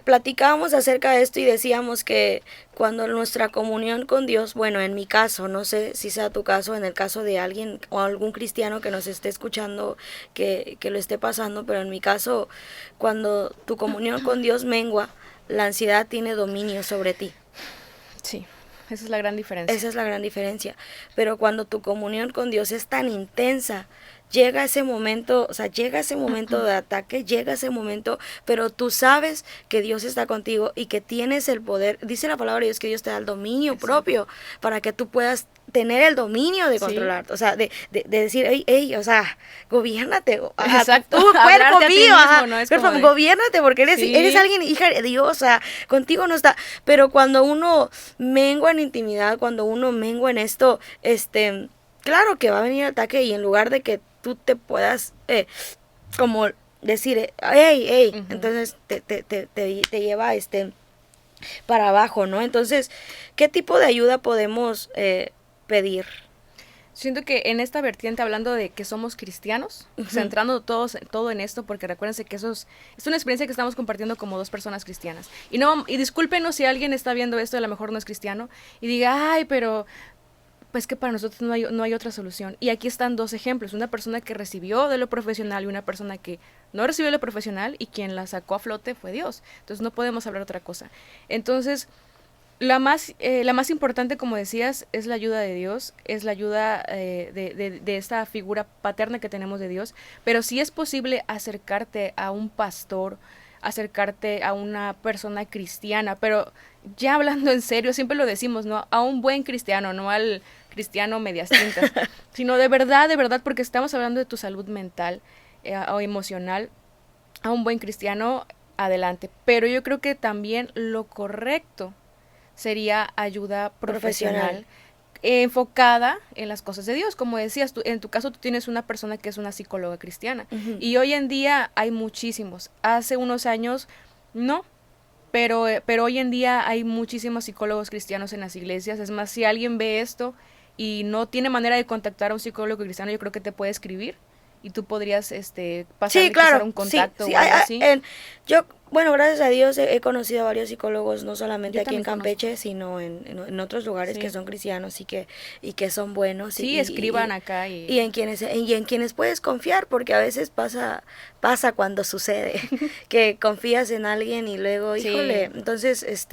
platicábamos acerca de esto y decíamos que cuando nuestra comunión con Dios, bueno, en mi caso, no sé si sea tu caso, en el caso de alguien o algún cristiano que nos esté escuchando, que lo esté pasando, pero en mi caso, cuando tu comunión con Dios mengua, la ansiedad tiene dominio sobre ti. Sí, esa es la gran diferencia. Esa es la gran diferencia. Pero cuando tu comunión con Dios es tan intensa, llega ese momento, o sea, llega ese momento de ataque, llega ese momento, pero tú sabes que Dios está contigo y que tienes el poder. Dice la palabra de Dios que Dios te da el dominio propio para que tú puedas tener el dominio de controlar, o sea, de decir, hey, o sea, gobiérnate. Exacto. Tu cuerpo mío, ¿no? Gobiérnate porque eres alguien, hija de Dios, o sea, contigo no está. Pero cuando uno mengua en intimidad, cuando uno mengua en esto, claro que va a venir el ataque y en lugar de que tú te puedas como decir, hey, entonces te lleva para abajo, ¿no? Entonces, ¿qué tipo de ayuda podemos pedir? Siento que en esta vertiente, hablando de que somos cristianos, centrando todo en esto, porque recuérdense que es una experiencia que estamos compartiendo como dos personas cristianas. Y discúlpenos si alguien está viendo esto y a lo mejor no es cristiano, y diga, ay, pero pues que para nosotros no hay otra solución. Y aquí están dos ejemplos, una persona que recibió de lo profesional y una persona que no recibió de lo profesional y quien la sacó a flote fue Dios. Entonces no podemos hablar otra cosa. Entonces, la más importante, como decías, es la ayuda de Dios, es la ayuda de esta figura paterna que tenemos de Dios, pero sí es posible acercarte a un pastor, acercarte a una persona cristiana, pero ya hablando en serio, siempre lo decimos, ¿no? A un buen cristiano, no al cristiano medias tintas, sino de verdad, porque estamos hablando de tu salud mental o emocional, a un buen cristiano, adelante. Pero yo creo que también lo correcto sería ayuda profesional enfocada en las cosas de Dios. Como decías, en tu caso tú tienes una persona que es una psicóloga cristiana, y hoy en día hay muchísimos. Hace unos años no, pero hoy en día hay muchísimos psicólogos cristianos en las iglesias. Es más, si alguien ve esto y no tiene manera de contactar a un psicólogo cristiano, yo creo que te puede escribir y tú podrías pasar un contacto o algo así. Bueno, gracias a Dios he conocido a varios psicólogos, no solamente aquí en Campeche, sino en otros lugares que son cristianos y que son buenos. Sí, escriban acá. Y en quienes puedes confiar, porque a veces pasa cuando sucede, que confías en alguien y luego, híjole, entonces es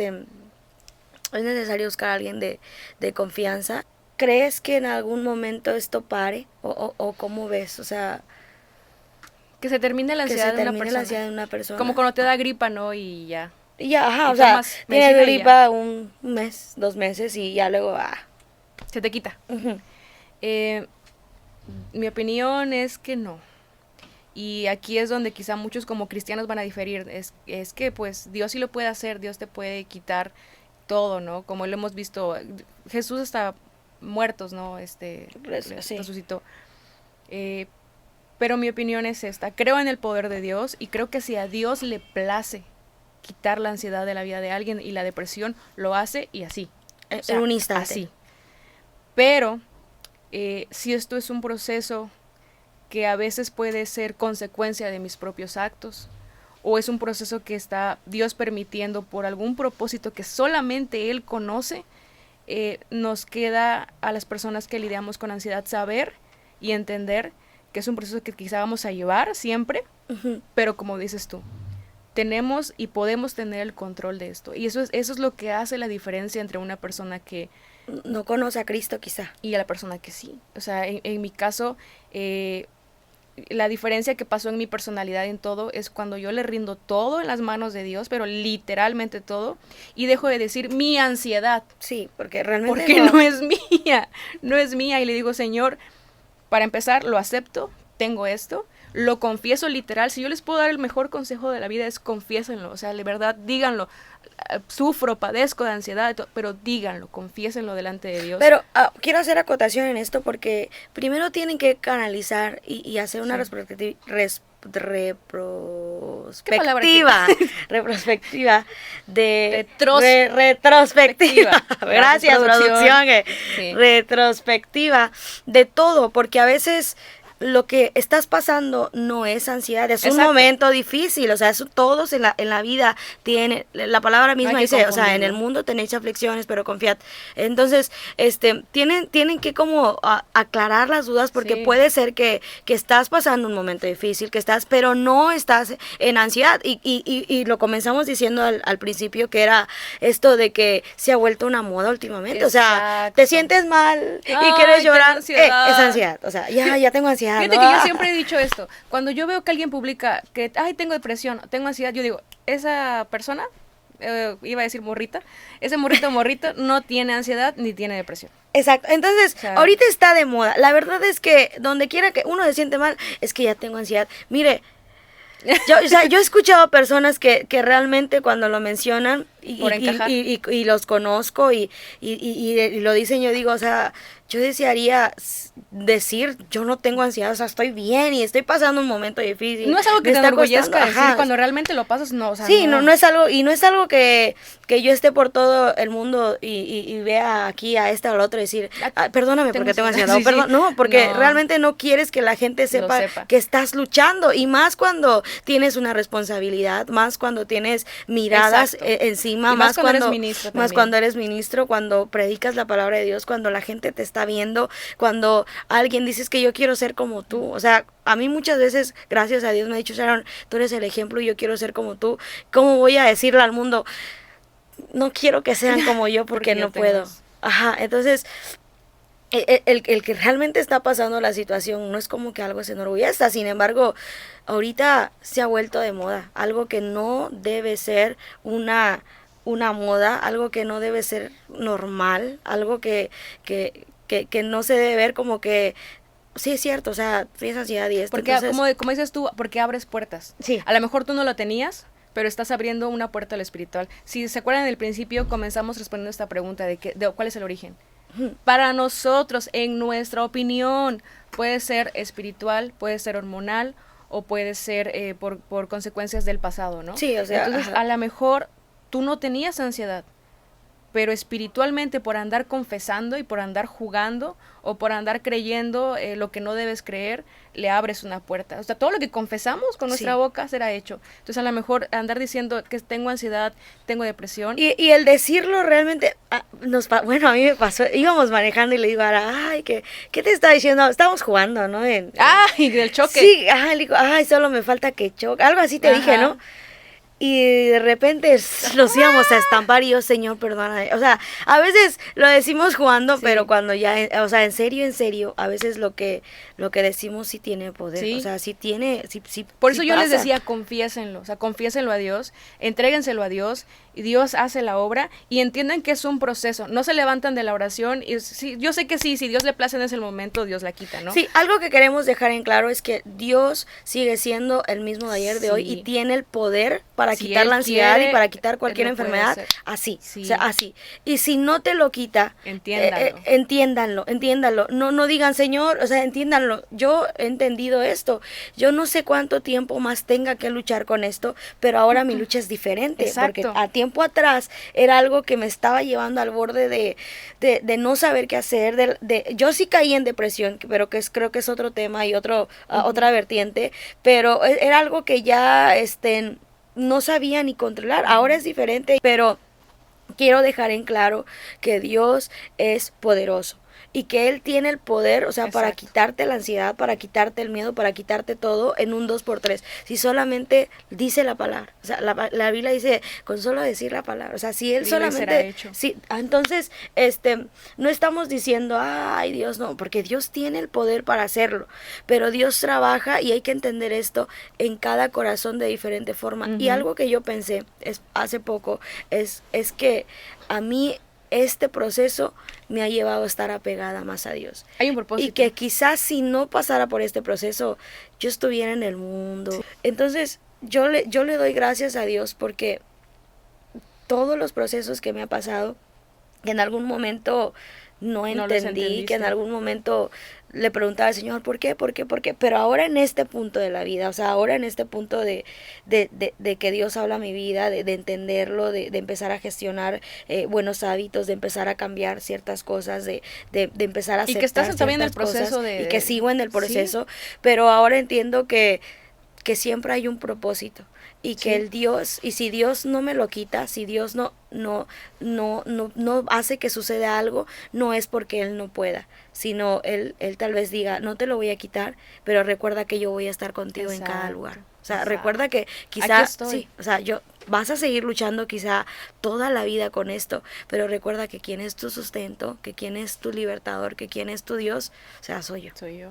necesario buscar a alguien de confianza. ¿Crees que en algún momento esto pare? ¿O cómo ves? O sea, que se termine la ansiedad de una persona. Como cuando te da gripa, ¿no? Y ya. Y ya, ajá, o sea, tienes gripa un mes, 2 meses y ya luego, se te quita. Mi opinión es que no. Y aquí es donde quizá muchos como cristianos van a diferir. Es que pues Dios sí lo puede hacer, Dios te puede quitar todo, ¿no? Como lo hemos visto, Jesús hasta muertos, ¿no? Resucitó. Pero mi opinión es esta: creo en el poder de Dios y creo que si a Dios le place quitar la ansiedad de la vida de alguien y la depresión, lo hace y así. En un instante. Así. Pero si esto es un proceso que a veces puede ser consecuencia de mis propios actos, o es un proceso que está Dios permitiendo por algún propósito que solamente Él conoce, nos queda a las personas que lidiamos con ansiedad saber y entender que es un proceso que quizá vamos a llevar siempre, pero como dices tú, tenemos y podemos tener el control de esto. Y eso es lo que hace la diferencia entre una persona que no conoce a Cristo quizá y a la persona que sí. O sea, en mi caso, la diferencia que pasó en mi personalidad en todo es cuando yo le rindo todo en las manos de Dios, pero literalmente todo, y dejo de decir mi ansiedad. Sí, porque realmente no es mía, y le digo, Señor, para empezar, lo acepto, tengo esto, lo confieso literal. Si yo les puedo dar el mejor consejo de la vida es confiésenlo, o sea, de verdad, díganlo. Sufro, padezco de ansiedad, pero díganlo, confiésenlo delante de Dios. Pero quiero hacer acotación en esto porque primero tienen que canalizar y hacer una retrospectiva de retrospectiva. Gracias, producción. Sí. Retrospectiva de todo, porque a veces lo que estás pasando no es ansiedad, es un momento difícil, o sea, eso todos en la vida tienen, la palabra misma dice, o sea, en el mundo tenéis aflicciones, pero confiad. Entonces, tienen que como aclarar las dudas, porque puede ser que estás pasando un momento difícil, pero no estás en ansiedad, y lo comenzamos diciendo al principio, que era esto de que se ha vuelto una moda últimamente. Exacto. O sea, te sientes mal y quieres llorar, es ansiedad, o sea, ya tengo ansiedad. Fíjate que yo siempre he dicho esto, cuando yo veo que alguien publica que, tengo depresión, tengo ansiedad, yo digo, esa persona, iba a decir morrita, ese morrito no tiene ansiedad ni tiene depresión. Exacto, entonces, ahorita está de moda, la verdad es que donde quiera que uno se siente mal, es que ya tengo ansiedad. Mire, yo he escuchado personas que realmente cuando lo mencionan y los conozco y lo dicen, yo digo, o sea, yo desearía decir, yo no tengo ansiedad, o sea, estoy bien y estoy pasando un momento difícil. No es algo que te enorgullezca decir, cuando realmente lo pasas, no, o sea, sí, no es algo, y no es algo que yo esté por todo el mundo y vea aquí a este o al otro y decir, perdóname porque tengo ansiedad, no, porque realmente no quieres que la gente sepa que estás luchando, y más cuando tienes una responsabilidad, más cuando tienes miradas encima, más cuando eres ministro, cuando predicas la palabra de Dios, cuando la gente te está viendo, cuando alguien dices que yo quiero ser como tú. O sea, a mí muchas veces, gracias a Dios, me ha dicho, Sharon, tú eres el ejemplo y yo quiero ser como tú. ¿Cómo voy a decirle al mundo? No quiero que sean como yo porque no puedo. Ajá, entonces, el que realmente está pasando la situación no es como que algo se enorgullezca. Sin embargo, ahorita se ha vuelto de moda, algo que no debe ser una moda, algo que no debe ser normal, algo que no se debe ver como que sí es cierto, o sea, tienes ansiedad y esto. Porque entonces, como dices tú, porque abres puertas. Sí. A lo mejor tú no lo tenías, pero estás abriendo una puerta a lo espiritual. Si se acuerdan del principio, comenzamos respondiendo esta pregunta de cuál es el origen. Para nosotros, en nuestra opinión, puede ser espiritual, puede ser hormonal o puede ser por consecuencias del pasado, ¿no? Sí, o sea. Entonces, a lo mejor tú no tenías ansiedad, pero espiritualmente por andar confesando y por andar jugando o por andar creyendo lo que no debes creer, le abres una puerta. O sea, todo lo que confesamos con nuestra boca será hecho. Entonces, a lo mejor andar diciendo que tengo ansiedad, tengo depresión. Y el decirlo realmente, bueno, a mí me pasó, íbamos manejando y le digo, ay, ¿qué te está diciendo? Estábamos jugando, ¿no? Y del choque. Sí, le digo, solo me falta que choque. Algo así te dije, ¿no? Y de repente nos íbamos a estampar y yo, Señor, perdóname. O sea, a veces lo decimos jugando, pero cuando ya, o sea, en serio, a veces lo que decimos sí tiene poder. O sea, sí tiene, sí. Por eso yo les decía, confiésenlo, o sea, confiésenlo a Dios, entréguenselo a Dios, y Dios hace la obra, y entiendan que es un proceso. No se levantan de la oración, y yo sé que si Dios le place en ese momento, Dios la quita, ¿no? Sí, algo que queremos dejar en claro es que Dios sigue siendo el mismo de ayer, de hoy, y tiene el poder para quitar la ansiedad y para quitar cualquier enfermedad, así, o sea, así. Y si no te lo quita, entiéndanlo. No digan, Señor, o sea, entiéndanlo. Yo he entendido esto. Yo no sé cuánto tiempo más tenga que luchar con esto, pero ahora mi lucha es diferente. Exacto. Porque a tiempo atrás era algo que me estaba llevando al borde de no saber qué hacer. Yo sí caí en depresión, pero creo que es otro tema y otra vertiente, pero era algo que ya no sabía ni controlar. Ahora es diferente, pero quiero dejar en claro que Dios es poderoso y que Él tiene el poder, o sea, para quitarte la ansiedad, para quitarte el miedo, para quitarte todo en un 2x3. Si solamente dice la palabra, o sea, la Biblia dice, con solo decir la palabra, o sea, si Él solamente, sí, entonces, no estamos diciendo, ay Dios, no, porque Dios tiene el poder para hacerlo, pero Dios trabaja y hay que entender esto en cada corazón de diferente forma. Y algo que yo pensé hace poco es que a mí este proceso me ha llevado a estar apegada más a Dios. Hay un propósito. Y que quizás si no pasara por este proceso, yo estuviera en el mundo. Sí. Entonces, yo le doy gracias a Dios porque todos los procesos que me ha pasado, en algún momento no No los entendí, que en entendiste. algún momento le preguntaba al Señor, ¿por qué? ¿Por qué? ¿Por qué? Pero ahora en este punto de la vida, o sea, ahora en este punto de que Dios habla a mi vida, de entenderlo, de empezar a gestionar buenos hábitos, de empezar a cambiar ciertas cosas, de empezar a Y aceptar que estás también en el ciertas proceso cosas, de... y que sigo en el Sí, proceso, pero ahora entiendo que siempre hay un propósito y que sí, el Dios, y si Dios no me lo quita, si Dios no hace que suceda algo, no es porque Él no pueda, sino Él tal vez diga, no te lo voy a quitar, pero recuerda que yo voy a estar contigo en cada exacto, lugar. O sea, exacto. recuerda que Aquí quizá, estoy. sí, o sea, vas a seguir luchando quizá toda la vida con esto, pero recuerda que quien es tu sustento, que quien es tu libertador, que quien es tu Dios, o sea, soy yo. Soy yo.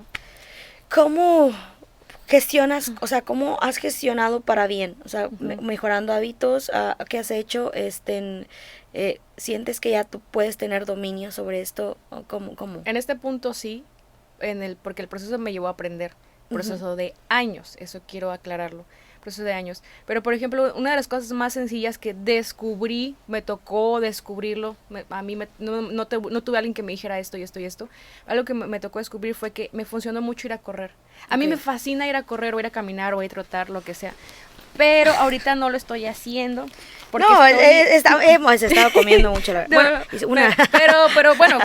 ¿Cómo gestionas, o sea, cómo has gestionado para bien? O sea, mejorando hábitos, ¿qué has hecho? ¿Sientes que ya tú puedes tener dominio sobre esto? ¿O cómo? En este punto sí, porque el proceso me llevó a aprender. Proceso de años, eso quiero aclararlo. Proceso de años. Pero, por ejemplo, una de las cosas más sencillas que descubrí, me tocó descubrirlo, a mí no tuve alguien que me dijera esto y esto y esto. Algo que me tocó descubrir fue que me funcionó mucho ir a correr. A mí me fascina ir a correr o ir a caminar o ir a trotar, lo que sea. Pero ahorita no lo estoy haciendo. No, hemos estado comiendo mucho. Bueno, pero bueno,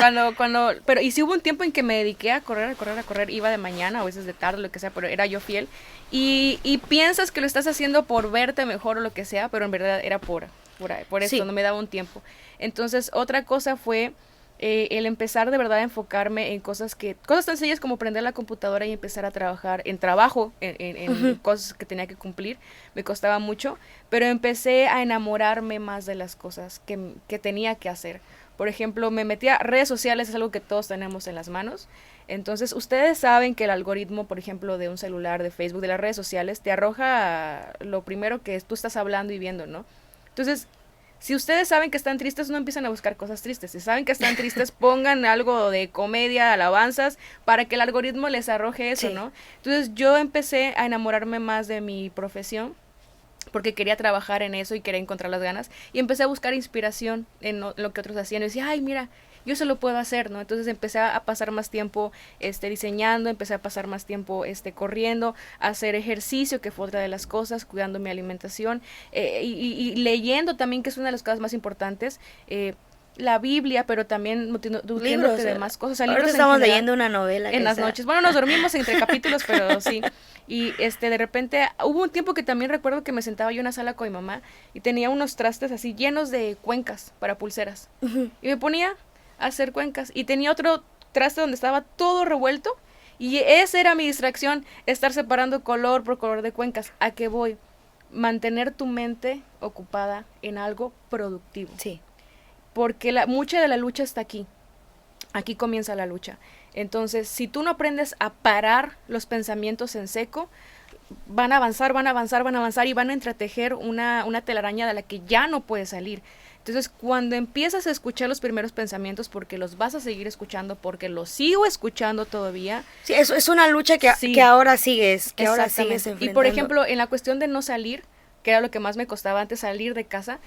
pero y si hubo un tiempo en que me dediqué a correr, iba de mañana, a veces de tarde, lo que sea, pero era yo fiel. Y piensas que lo estás haciendo por verte mejor o lo que sea, pero en verdad era por eso, sí. No me daba un tiempo. Entonces, otra cosa fue el empezar de verdad a enfocarme en cosas tan sencillas como prender la computadora y empezar a trabajar en cosas que tenía que cumplir. Me costaba mucho, pero empecé a enamorarme más de las cosas que tenía que hacer. Por ejemplo, me metía a redes sociales, es algo que todos tenemos en las manos. Entonces, ustedes saben que el algoritmo, por ejemplo, de un celular, de Facebook, de las redes sociales, te arroja lo primero que tú estás hablando y viendo, ¿no? Entonces, si ustedes saben que están tristes, no empiezan a buscar cosas tristes. Si saben que están tristes, pongan algo de comedia, alabanzas, para que el algoritmo les arroje eso, sí. ¿No? Entonces yo empecé a enamorarme más de mi profesión, porque quería trabajar en eso y quería encontrar las ganas. Y empecé a buscar inspiración en lo que otros hacían. Y decía, ay, mira, yo se lo puedo hacer, ¿no? Entonces empecé a pasar más tiempo diseñando, empecé a pasar más tiempo corriendo, a hacer ejercicio, que fue otra de las cosas, cuidando mi alimentación, y leyendo también, que es una de las cosas más importantes, la Biblia, pero también nutriéndote de más cosas. O sea, ahorita estamos leyendo una novela. En las noches. Bueno, nos dormimos entre capítulos, pero sí. Y de repente hubo un tiempo que también recuerdo que me sentaba yo en una sala con mi mamá y tenía unos trastes así llenos de cuencas para pulseras. Y me ponía a hacer cuencas. Y tenía otro traste donde estaba todo revuelto. Y esa era mi distracción, estar separando color por color de cuencas. ¿A qué voy? Mantener tu mente ocupada en algo productivo. Sí. Porque mucha de la lucha está aquí. Aquí comienza la lucha. Entonces, si tú no aprendes a parar los pensamientos en seco, van a avanzar y van a entretejer una telaraña de la que ya no puedes salir. Entonces, cuando empiezas a escuchar los primeros pensamientos, porque los vas a seguir escuchando, porque los sigo escuchando todavía. Sí, eso es una lucha que ahora sigues, enfrentando. Y por ejemplo, en la cuestión de no salir, que era lo que más me costaba antes, salir de casa,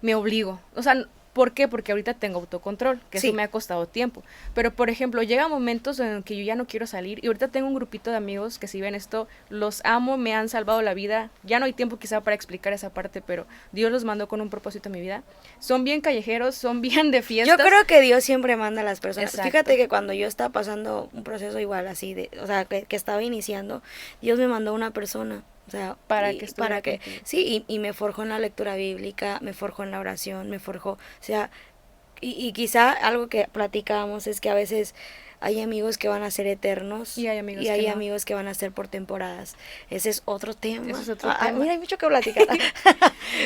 me obligo. O sea, ¿por qué? Porque ahorita tengo autocontrol, que sí. Eso me ha costado tiempo. Pero, por ejemplo, llega momentos en que yo ya no quiero salir, y ahorita tengo un grupito de amigos que si ven esto, los amo, me han salvado la vida. Ya no hay tiempo quizá para explicar esa parte, pero Dios los mandó con un propósito en mi vida. Son bien callejeros, son bien de fiestas. Yo creo que Dios siempre manda a las personas. Exacto. Fíjate que cuando yo estaba pasando un proceso igual así, o sea, que estaba iniciando, Dios me mandó una persona. O sea, para que sí, y me forjó en la lectura bíblica, me forjó en la oración, me forjó, o sea, y quizá algo que platicábamos es que a veces hay amigos que van a ser eternos y hay amigos que van a ser por temporadas. Ese es otro tema. Ese es otro tema. Mira, hay mucho que platicar.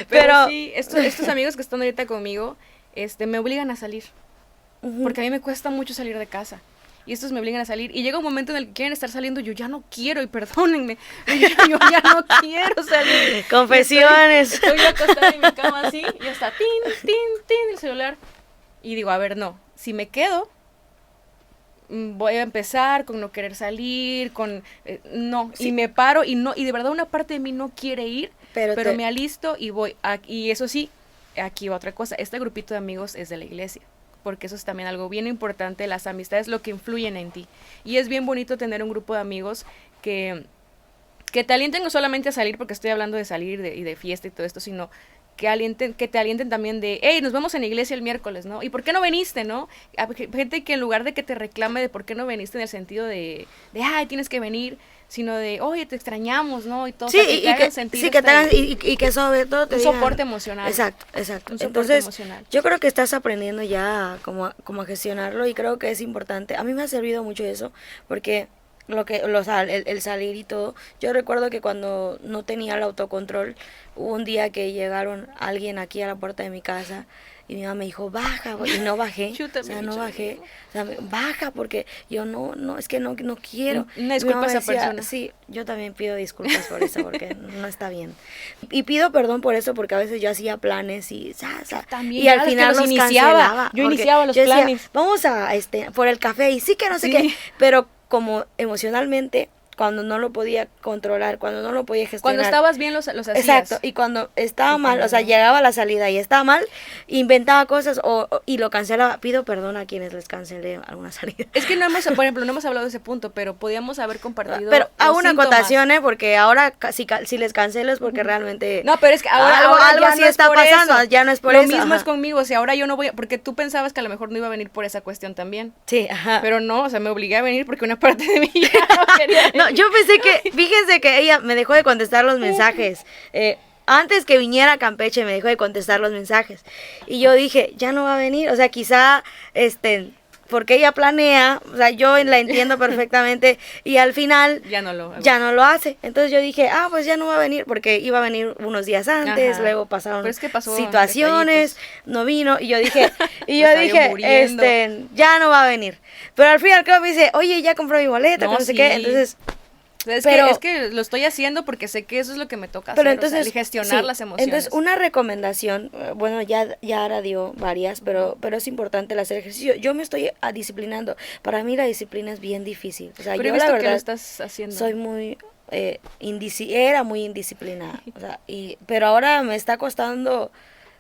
pero sí, estos amigos que están ahorita conmigo, me obligan a salir, porque a mí me cuesta mucho salir de casa. Y estos me obligan a salir. Y llega un momento en el que quieren estar saliendo. Yo ya no quiero, y perdónenme. Yo ya no quiero salir. Confesiones. Estoy acostada en mi cama así. Y hasta tin, el celular. Y digo, a ver, no. Si me quedo, voy a empezar con no querer salir, con no. Sí. Y me paro y de verdad una parte de mí no quiere ir. Pero me alisto y voy. Y eso sí, aquí va otra cosa. Este grupito de amigos es de la iglesia. porque eso es también algo bien importante, las amistades, lo que influyen en ti. Y es bien bonito tener un grupo de amigos que te alienten no solamente a salir, porque estoy hablando de salir y de fiesta y todo esto, sino que te alienten también de, hey, nos vemos en la iglesia el miércoles, ¿no? ¿Y por qué no viniste, no? Gente que en lugar de que te reclame de por qué no viniste en el sentido de ay, tienes que venir, sino de, oye, te extrañamos, ¿no? Y todo, sí, o sea, que te hagan sentir sí, que te hagan, y que sobre todo te un digan, soporte emocional. Exacto. Entonces, emocional. Yo creo que estás aprendiendo ya como a gestionarlo, y creo que es importante. A mí me ha servido mucho eso, porque el salir y todo. Yo recuerdo que cuando no tenía el autocontrol, hubo un día que llegaron alguien aquí a la puerta de mi casa y mi mamá me dijo, baja, y no bajé. O sea, no bajé. O sea, baja, porque yo no, es que no quiero. Una disculpa a esa persona. Sí, yo también pido disculpas por eso, porque no está bien. Y pido perdón por eso, porque a veces yo hacía planes y también, y al final los cancelaba. Yo iniciaba los planes. Decía, vamos por el café, y sí que no sé qué, pero como emocionalmente, cuando no lo podía controlar, cuando no lo podía gestionar. Cuando estabas bien los hacías. Exacto, y cuando estaba mal, o sea, llegaba a la salida y estaba mal, inventaba cosas y lo cancelaba. Pido perdón a quienes les cancelé alguna salida. Es que por ejemplo, no hemos hablado de ese punto, pero podíamos haber compartido. Pero hago una acotación, porque ahora si les cancelo es porque realmente. No, pero es que ahora algo así no está pasando, ya no es por eso. Lo mismo es conmigo, o sea, ahora yo no voy, porque tú pensabas que a lo mejor no iba a venir por esa cuestión también. Sí, ajá. Pero no, o sea, me obligué a venir porque una parte de mí ya no quería venir. No, yo pensé que, fíjense que ella me dejó de contestar los mensajes. Antes que viniera a Campeche me dejó de contestar los mensajes. Y yo dije, ya no va a venir. O sea, quizá, porque ella planea, o sea, yo la entiendo perfectamente, y al final ya no lo hace. Entonces yo dije, pues ya no va a venir, porque iba a venir unos días antes. Luego pasaron situaciones, no vino, y yo dije, ya no va a venir. Pero al fin y al cabo me dice, oye, ya compré mi boleta, no sé qué, entonces. Es que lo estoy haciendo porque sé que eso es lo que me toca hacer, entonces, el gestionar las emociones. Entonces, una recomendación, bueno, ya ahora dio varias, pero es importante el hacer ejercicio. Yo me estoy disciplinando. Para mí la disciplina es bien difícil. O sea, pero yo la verdad que lo estás haciendo. Soy muy era muy indisciplinada, o sea, pero ahora me está costando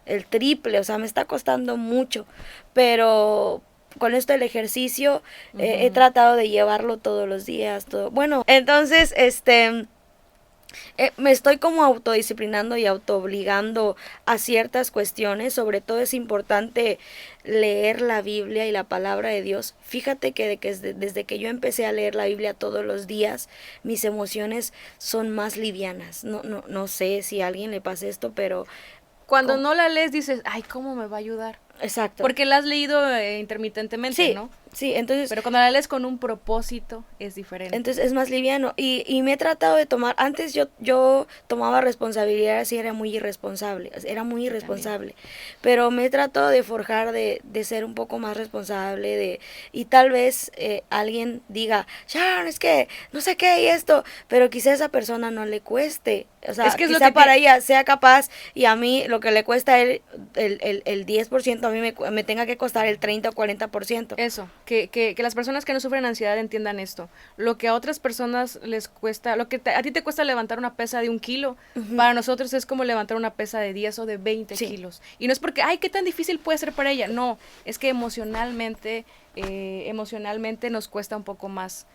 el triple, o sea, me está costando mucho, pero con esto del ejercicio he tratado de llevarlo todos los días, todo. Bueno, entonces me estoy como autodisciplinando y autoobligando a ciertas cuestiones. Sobre todo es importante leer la Biblia y la palabra de Dios. Fíjate que desde que yo empecé a leer la Biblia todos los días, mis emociones son más livianas. No sé si a alguien le pasa esto, pero cuando no la lees dices, ay, ¿cómo me va a ayudar? Exacto. Porque la has leído intermitentemente, ¿no? Sí, entonces. Pero cuando la lees con un propósito es diferente. Entonces es más liviano. Y me he tratado de tomar. Antes yo tomaba responsabilidades y era muy irresponsable. También. Pero me he tratado de forjar de ser un poco más responsable. Y tal vez alguien diga, Sharon, es que no sé qué y esto. Pero quizá a esa persona no le cueste. O sea, quizá para ella sea capaz, y a mí lo que le cuesta a él el 10%, a mí me tenga que costar el 30 o 40%. Eso, que las personas que no sufren ansiedad entiendan esto. Lo que a otras personas les cuesta, lo que a ti te cuesta levantar una pesa de 1 kilo, para nosotros es como levantar una pesa de 10 o de 20 kilos. Y no es porque, ay, qué tan difícil puede ser para ella. No, es que emocionalmente nos cuesta un poco más.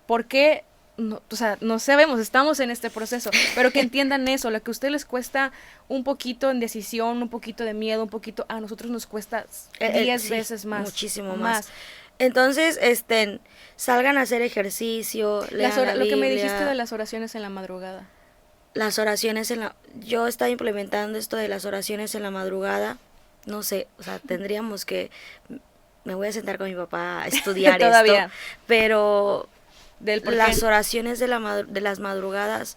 ¿Por qué? No, o sea, no sabemos, estamos en este proceso, pero que entiendan eso, lo que a ustedes les cuesta un poquito en decisión, un poquito de miedo, un poquito, a nosotros nos cuesta 10 veces más. Muchísimo más. Entonces, salgan a hacer ejercicio, lean la Biblia. Lo que me dijiste de las oraciones en la madrugada. Las oraciones yo estaba implementando esto de las oraciones en la madrugada, no sé, o sea, tendríamos que, me voy a sentar con mi papá a estudiar todavía. Esto, pero las oraciones de las madrugadas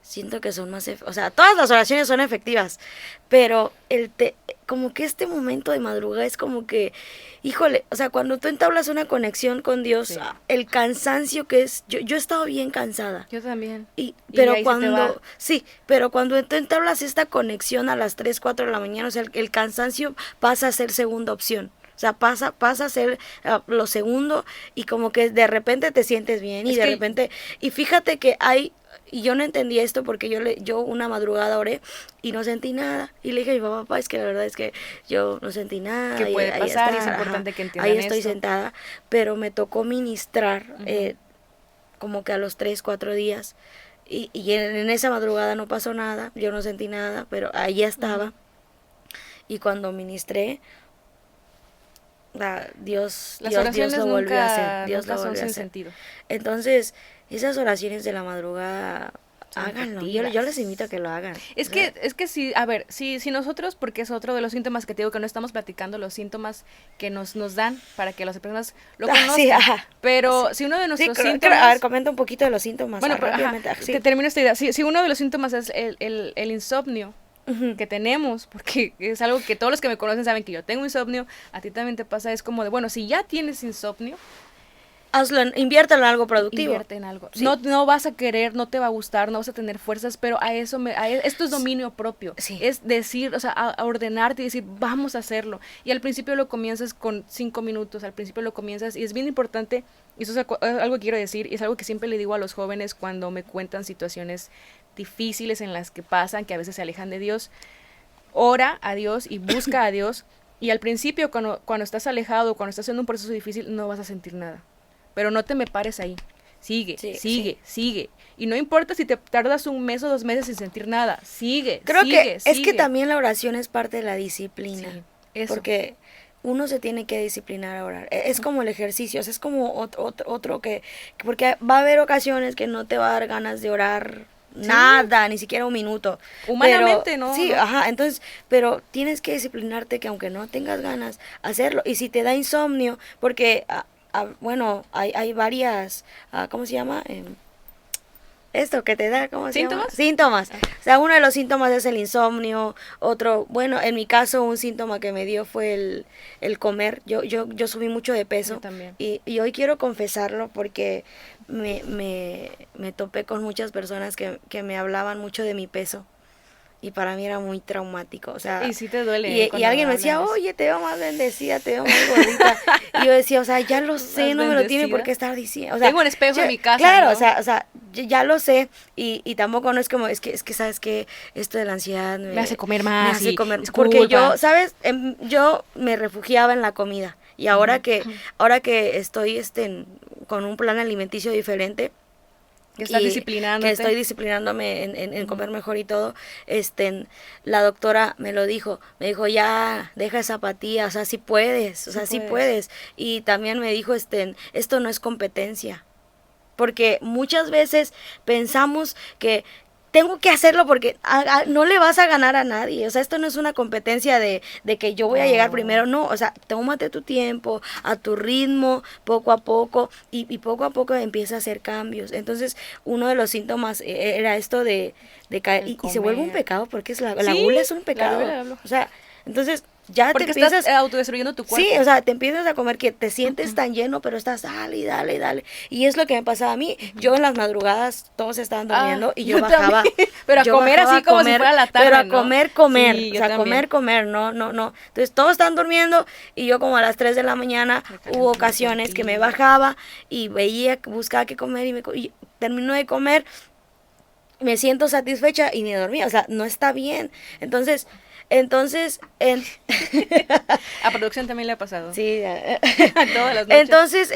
siento que son más o sea, todas las oraciones son efectivas, pero como que este momento de madrugada es como que, híjole, o sea, cuando tú entablas una conexión con Dios, el cansancio que es, yo he estado bien cansada. Yo también. Pero cuando tú entablas esta conexión a las 3, 4 de la mañana, o sea, el cansancio pasa a ser segunda opción. O sea, pasa a ser lo segundo y como que de repente te sientes bien y de repente... Y fíjate que y yo no entendí esto porque yo una madrugada oré y no sentí nada. Y le dije a mi papá, es que la verdad es que yo no sentí nada. Que puede pasar y es importante que entiendan ahí estoy esto. sentada, pero me tocó ministrar como que a los 3-4 días. Y en esa madrugada no pasó nada, yo no sentí nada, pero ahí estaba. Y cuando ministré, Dios lo volvió a hacer. Dios lo volvió a hacer. Sentido. Entonces, esas oraciones de la madrugada, háganlo. Yo les invito a que lo hagan. Es que sí, a ver, si nosotros, porque es otro de los síntomas que te digo, que no estamos platicando los síntomas que nos dan para que las personas lo conozcan. Sí, pero si uno de nuestros síntomas... A ver, comenta un poquito de los síntomas. Bueno, rápidamente. Te termino esta idea. Si uno de los síntomas es el insomnio, que tenemos, porque es algo que todos los que me conocen saben que yo tengo insomnio, a ti también te pasa, es como de, bueno, si ya tienes insomnio, inviértelo en algo productivo. Invierte en algo. Sí. No vas a querer, no te va a gustar, no vas a tener fuerzas, pero esto es dominio propio. Sí. Es decir, o sea, a ordenarte y decir, vamos a hacerlo. Y al principio lo comienzas con 5 minutos, al principio lo comienzas, y es bien importante, y eso es algo que quiero decir, y es algo que siempre le digo a los jóvenes cuando me cuentan situaciones difíciles en las que pasan, que a veces se alejan de Dios. Ora a Dios y busca a Dios, y al principio cuando estás alejado, cuando estás en un proceso difícil, no vas a sentir nada. Pero no te me pares ahí. Sigue. Y no importa si te tardas 1 mes o 2 meses sin sentir nada. Creo que es que también la oración es parte de la disciplina. Sí, eso. Porque uno se tiene que disciplinar a orar. Es como el ejercicio, o sea, es como otro que... Porque va a haber ocasiones que no te va a dar ganas de orar nada, ni siquiera 1 minuto. Humanamente, pero, ¿no? Sí, entonces, pero tienes que disciplinarte que aunque no tengas ganas, hacerlo. Y si te da insomnio, porque... bueno, hay varias, ¿cómo se llama? Esto que te da, ¿cómo se llama? Síntomas. O sea, uno de los síntomas es el insomnio, otro, bueno, en mi caso un síntoma que me dio fue el comer. Yo subí mucho de peso. Yo también. Y hoy quiero confesarlo porque me topé con muchas personas que me hablaban mucho de mi peso. Y para mí era muy traumático, o sea... Y sí te duele. Y alguien me decía, oye, te veo más bendecida, te veo más gordita. Y yo decía, o sea, ya lo sé, no me lo tiene por qué estar diciendo. O sea, tengo un espejo en mi casa, claro, ¿no? o sea, ya lo sé. Y tampoco no es como, es que ¿sabes qué? Esto de la ansiedad... Me hace comer más. Me hace comer. Porque yo, ¿sabes? Yo me refugiaba en la comida. Y ahora que estoy con un plan alimenticio diferente... Que estás disciplinándote. Que estoy disciplinándome en comer mejor y todo. La doctora me lo dijo. Me dijo, ya, deja esa apatía. O sea, sí puedes. O sea, sí puedes. Y también me dijo, esto no es competencia. Porque muchas veces pensamos que tengo que hacerlo porque no le vas a ganar a nadie. O sea, esto no es una competencia de que yo voy a llegar primero. No, o sea, tómate tu tiempo, a tu ritmo, poco a poco, y poco a poco empieza a hacer cambios. Entonces, uno de los síntomas era esto de caer, y se vuelve un pecado, porque la gula es un pecado. O sea, entonces... Ya porque te empiezas, estás autodestruyendo tu cuerpo. Sí, o sea, te empiezas a comer que te sientes tan lleno, pero estás dale. Y es lo que me pasaba a mí. Yo en las madrugadas todos estaban durmiendo y yo bajaba. También. Pero a comer así como si fuera la tarde, pero a comer. Sí, o sea, también. comer, no. Entonces todos estaban durmiendo y yo como a las 3 de la mañana hubo ocasiones que me bajaba y buscaba qué comer y termino de comer, me siento satisfecha y me dormía. O sea, no está bien. Entonces, a producción también le ha pasado. Sí, todas las noches. Entonces,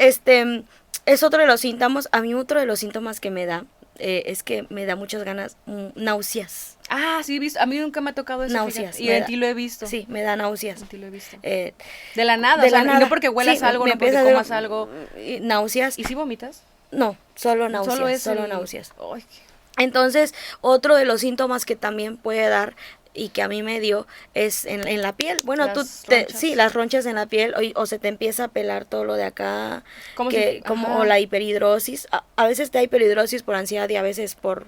es otro de los síntomas. A mí otro de los síntomas que me da es que me da muchas ganas, náuseas. Ah, sí, a mí nunca me ha tocado eso. Náuseas. Fíjate. Y en ti lo he visto. Sí, me da náuseas. En ti lo he visto. De la nada, de la nada. No porque huelas algo, no porque comas algo. Náuseas. ¿Y si vomitas? No, solo náuseas. Solo náuseas. Ay. Entonces, otro de los síntomas que también puede dar y que a mí me dio es en la piel. Bueno, las ronchas en la piel o se te empieza a pelar todo lo de acá, o la hiperhidrosis. A veces te da hiperhidrosis por ansiedad y a veces por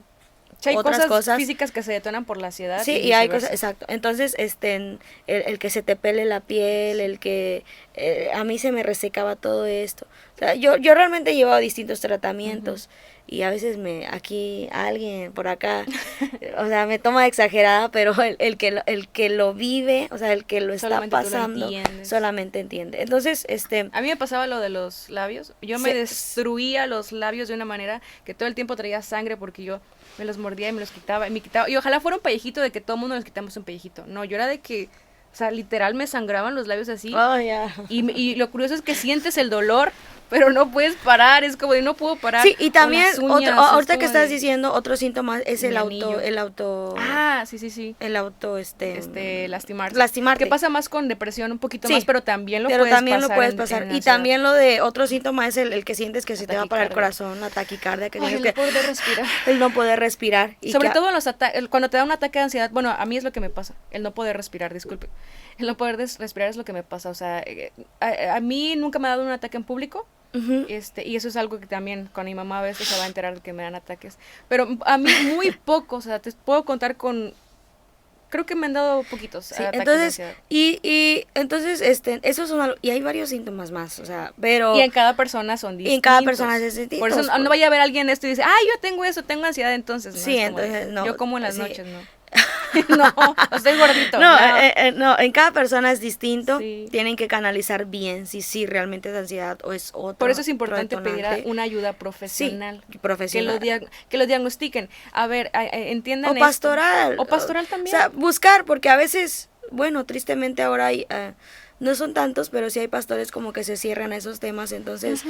hay otras cosas físicas que se detonan por la ansiedad. Sí, y hay cosas, exacto. Entonces, el que se te pele la piel, el que a mí se me resecaba todo esto. sea, yo realmente he llevado distintos tratamientos y a veces aquí alguien por acá, o sea, me toma de exagerada, pero el que lo vive, o sea, el que lo está Solamente pasando, solamente entiende. Entonces, a mí me pasaba lo de los labios. Yo me destruía los labios de una manera que todo el tiempo traía sangre porque yo me los mordía y me los quitaba y me quitaba. Y ojalá fuera un pellejito de que todo el mundo nos quitamos un pellejito. No, yo era de que, o sea, literal me sangraban los labios así. Oh, yeah. Y lo curioso es que sientes el dolor, pero no puedes parar, es como de no puedo parar. Sí, y también ahorita que estás diciendo, otro síntoma es el auto. Ah, sí. El auto, lastimarte. Que pasa más con depresión un poquito más, pero también lo puedes pasar. Y también lo de otro síntoma es el que sientes que se te va para el corazón, la taquicardia, que el no poder respirar. El no poder respirar. Y sobre todo cuando te da un ataque de ansiedad, bueno, a mí es lo que me pasa, el no poder respirar, disculpe. El no poder respirar es lo que me pasa, o sea, a mí nunca me ha dado un ataque en público. Y eso es algo que también con mi mamá a veces se va a enterar de que me dan ataques, pero a mí muy poco, o sea, te puedo contar creo que me han dado poquitos ataques entonces, de ansiedad. Y entonces esos son y hay varios síntomas más, o sea, pero y en cada persona son distintos. Y en cada persona es distinto. Por eso no vaya a ver a alguien esto y dice, yo tengo eso, tengo ansiedad, entonces no. Sí, entonces no. Yo como en las noches, no. No, estoy gordito. No, en cada persona es distinto. Sí. Tienen que canalizar bien si realmente es ansiedad o es otro. Por eso es importante pedir una ayuda profesional. Sí, profesional. Que lo diagnostiquen. A ver, entiendan o pastoral. O pastoral también. O sea, buscar, porque a veces, bueno, tristemente ahora hay... no son tantos, pero sí hay pastores como que se cierran a esos temas, entonces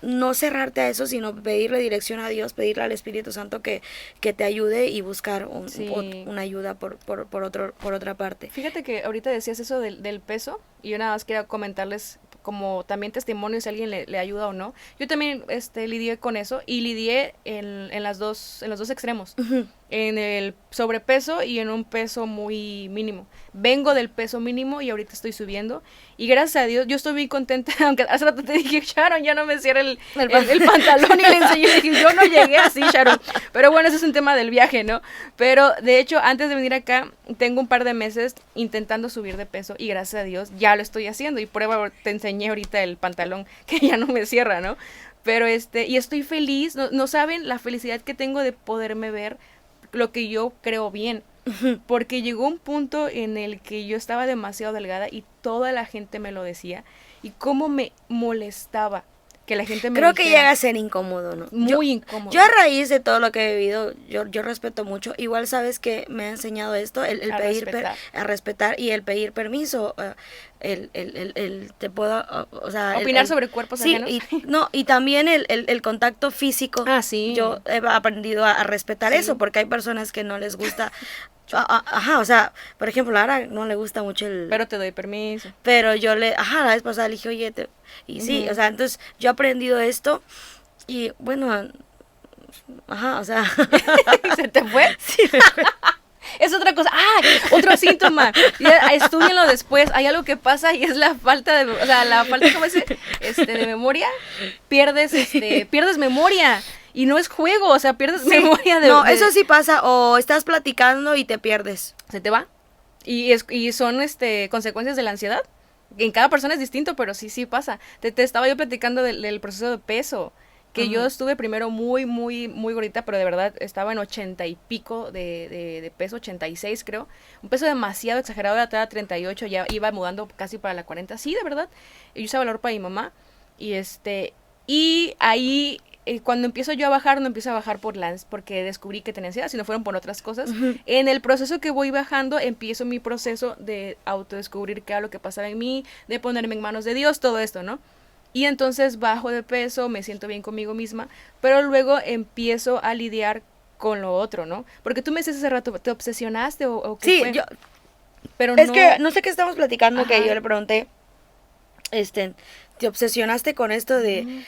no cerrarte a eso, sino pedirle dirección a Dios, pedirle al Espíritu Santo que te ayude y buscar una ayuda por otra parte. Fíjate que ahorita decías eso del peso, y yo nada más quería comentarles como también testimonio si alguien le ayuda o no. Yo también lidié con eso y lidié en los dos extremos. En el sobrepeso y en un peso muy mínimo. Vengo del peso mínimo y ahorita estoy subiendo. Y gracias a Dios, yo estoy muy contenta, aunque hace rato te dije, Sharon, ya no me cierra el pantalón y le enseñé y dije, yo no llegué así, Sharon. Pero bueno, ese es un tema del viaje, ¿no? Pero de hecho, antes de venir acá, tengo un par de meses intentando subir de peso y gracias a Dios ya lo estoy haciendo. Y prueba, te enseñé ahorita el pantalón que ya no me cierra, ¿no? Pero y estoy feliz, no saben la felicidad que tengo de poderme ver lo que yo creo bien, porque llegó un punto en el que yo estaba demasiado delgada y toda la gente me lo decía y cómo me molestaba que la gente me creo dijera, que llega a ser incómodo, ¿no? Muy incómodo. Yo a raíz de todo lo que he vivido, yo respeto mucho, igual sabes que me ha enseñado esto, el pedir a respetar y el pedir permiso, el te puedo, o sea, opinar sobre cuerpos ajenos. Y también el contacto físico. Sí. Yo he aprendido a respetar eso, porque hay personas que no les gusta. O sea, por ejemplo, a Lara no le gusta mucho pero te doy permiso. Pero yo la vez pasada le dije, oye, sí, o sea, entonces yo he aprendido esto y bueno, o sea. ¿Se te fue? Sí, es otra cosa. Otro síntoma. Estúdienlo después. Hay algo que pasa y es la falta ¿cómo se dice? De memoria. Pierdes memoria. Y no es juego, o sea, pierdes memoria de... No, eso sí pasa, o estás platicando y te pierdes. Se te va. Y son consecuencias de la ansiedad. En cada persona es distinto, pero sí pasa. Te estaba yo platicando del proceso de peso, que yo estuve primero muy, muy, muy gordita, pero de verdad estaba en 80 y pico de peso, 86 creo. Un peso demasiado exagerado, era 38, ya iba mudando casi para la 40, sí, de verdad. Yo usaba la ropa de mi mamá, y ahí... cuando empiezo yo a bajar, no empiezo a bajar porque descubrí que tenía ansiedad, sino fueron por otras cosas. En el proceso que voy bajando, empiezo mi proceso de autodescubrir qué era lo que pasaba en mí, de ponerme en manos de Dios, todo esto, ¿no? Y entonces bajo de peso, me siento bien conmigo misma, pero luego empiezo a lidiar con lo otro, ¿no? Porque tú me decías hace rato, ¿te obsesionaste o qué fue? Sí, pero es que no sé qué estamos platicando, que yo le pregunté, te obsesionaste con esto de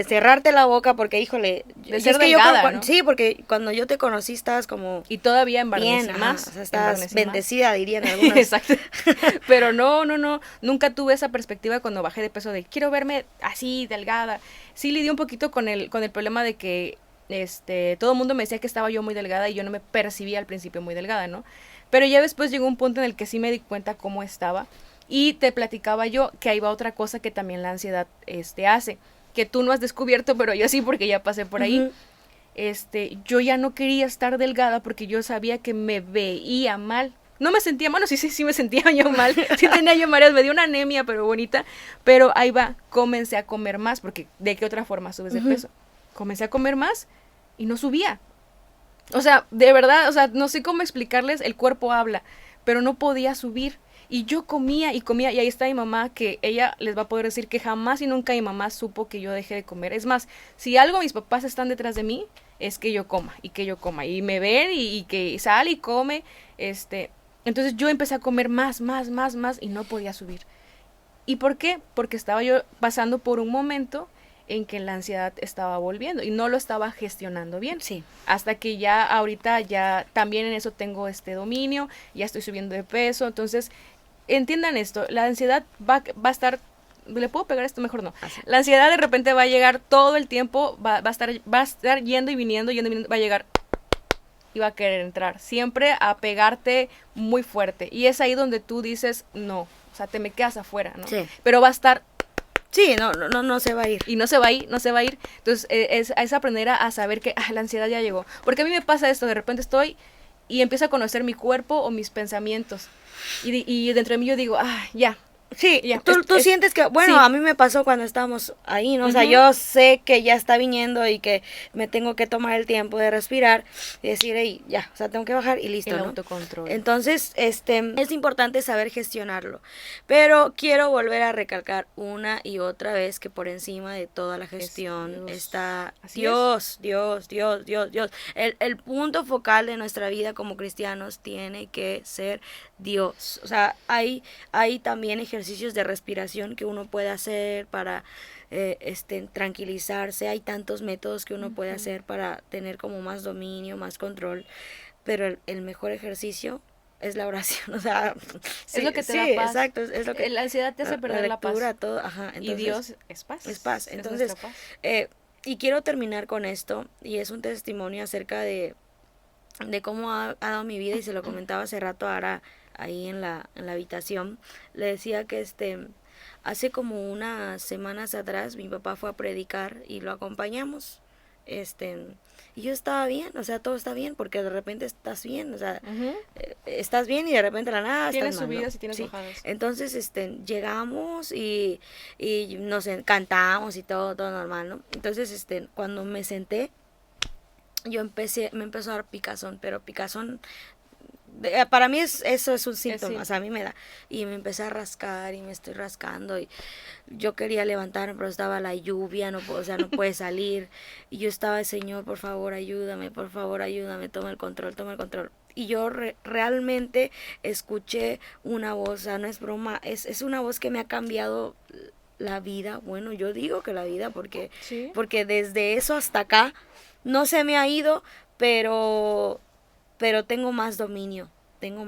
cerrarte la boca porque, híjole, de ser delgada, ¿no? Sí, porque cuando yo te conocí estabas como y todavía embarnecida más, o sea, estabas bendecida, dirían algunos. Exacto. Pero no, nunca tuve esa perspectiva cuando bajé de peso de quiero verme así delgada. Sí lidié un poquito con el problema de que todo el mundo me decía que estaba yo muy delgada y yo no me percibía al principio muy delgada, ¿no? Pero ya después llegó un punto en el que sí me di cuenta cómo estaba. Y te platicaba yo que ahí va otra cosa que también la ansiedad hace, que tú no has descubierto, pero yo sí, porque ya pasé por ahí. Yo ya no quería estar delgada porque yo sabía que me veía mal. No me sentía mal, sí me sentía yo mal. Sí tenía yo mareos, me dio una anemia, pero bonita. Pero ahí va, comencé a comer más, porque ¿de qué otra forma subes de peso? Comencé a comer más y no subía. O sea, de verdad, o sea, no sé cómo explicarles, el cuerpo habla, pero no podía subir. Y yo comía, y ahí está mi mamá, que ella les va a poder decir que jamás y nunca mi mamá supo que yo dejé de comer. Es más, si algo mis papás están detrás de mí, es que yo coma, y me ven, y que sale y come, Entonces yo empecé a comer más, y no podía subir. ¿Y por qué? Porque estaba yo pasando por un momento en que la ansiedad estaba volviendo y no lo estaba gestionando bien. Sí. Hasta que ya ahorita ya también en eso tengo dominio, ya estoy subiendo de peso, entonces entiendan esto, la ansiedad va a estar, ¿le puedo pegar esto? Mejor no. Así. La ansiedad de repente va a llegar todo el tiempo, va a estar yendo y viniendo, va a llegar y va a querer entrar, siempre a pegarte muy fuerte, y es ahí donde tú dices, no, o sea, te me quedas afuera, ¿no? Sí. Pero va a estar... Sí, no se va a ir. Y no se va a ir. Entonces, es aprender a saber que la ansiedad ya llegó. Porque a mí me pasa esto, de repente estoy y empiezo a conocer mi cuerpo o mis pensamientos. Y dentro de mí yo digo, ya. Sí, ya, tú sientes que, bueno, sí. A mí me pasó cuando estábamos ahí, ¿no? O sea, yo sé que ya está viniendo y que me tengo que tomar el tiempo de respirar y decir, hey, ya, o sea, tengo que bajar y listo, el ¿no? Autocontrol. Entonces, es importante saber gestionarlo. Pero quiero volver a recalcar una y otra vez que por encima de toda la gestión está Dios. El punto focal de nuestra vida como cristianos tiene que ser Dios. O sea, hay también ejercicios de respiración que uno puede hacer para tranquilizarse. Hay tantos métodos que uno puede hacer para tener como más dominio, más control, pero el mejor ejercicio es la oración. O sea, es lo que te da paz. Exacto, es lo que la ansiedad te hace perder la paz. Todo, ajá, entonces, y Dios es paz. Es paz. Entonces, y quiero terminar con esto, y es un testimonio acerca de cómo ha dado mi vida, y se lo comentaba hace rato a Ara ahí en la habitación. Le decía que hace como unas semanas atrás mi papá fue a predicar y lo acompañamos, y yo estaba bien, o sea, todo está bien, porque de repente estás bien, o sea, estás bien y de repente la nada tienes estás mal, subidas, ¿no? Y tienes bajadas. Entonces, llegamos y nos cantamos y todo normal, ¿no? Entonces, cuando me senté, me empezó a dar picazón, pero picazón, para mí eso es un síntoma, sí. O sea, a mí me da, y me empecé a rascar y me estoy rascando, y yo quería levantarme, pero estaba la lluvia, no puede salir, y yo estaba, Señor, por favor, ayúdame, toma el control. Y yo realmente escuché una voz, o sea, no es broma, es una voz que me ha cambiado la vida. Bueno, yo digo que la vida, porque desde eso hasta acá no se me ha ido, pero tengo más dominio, tengo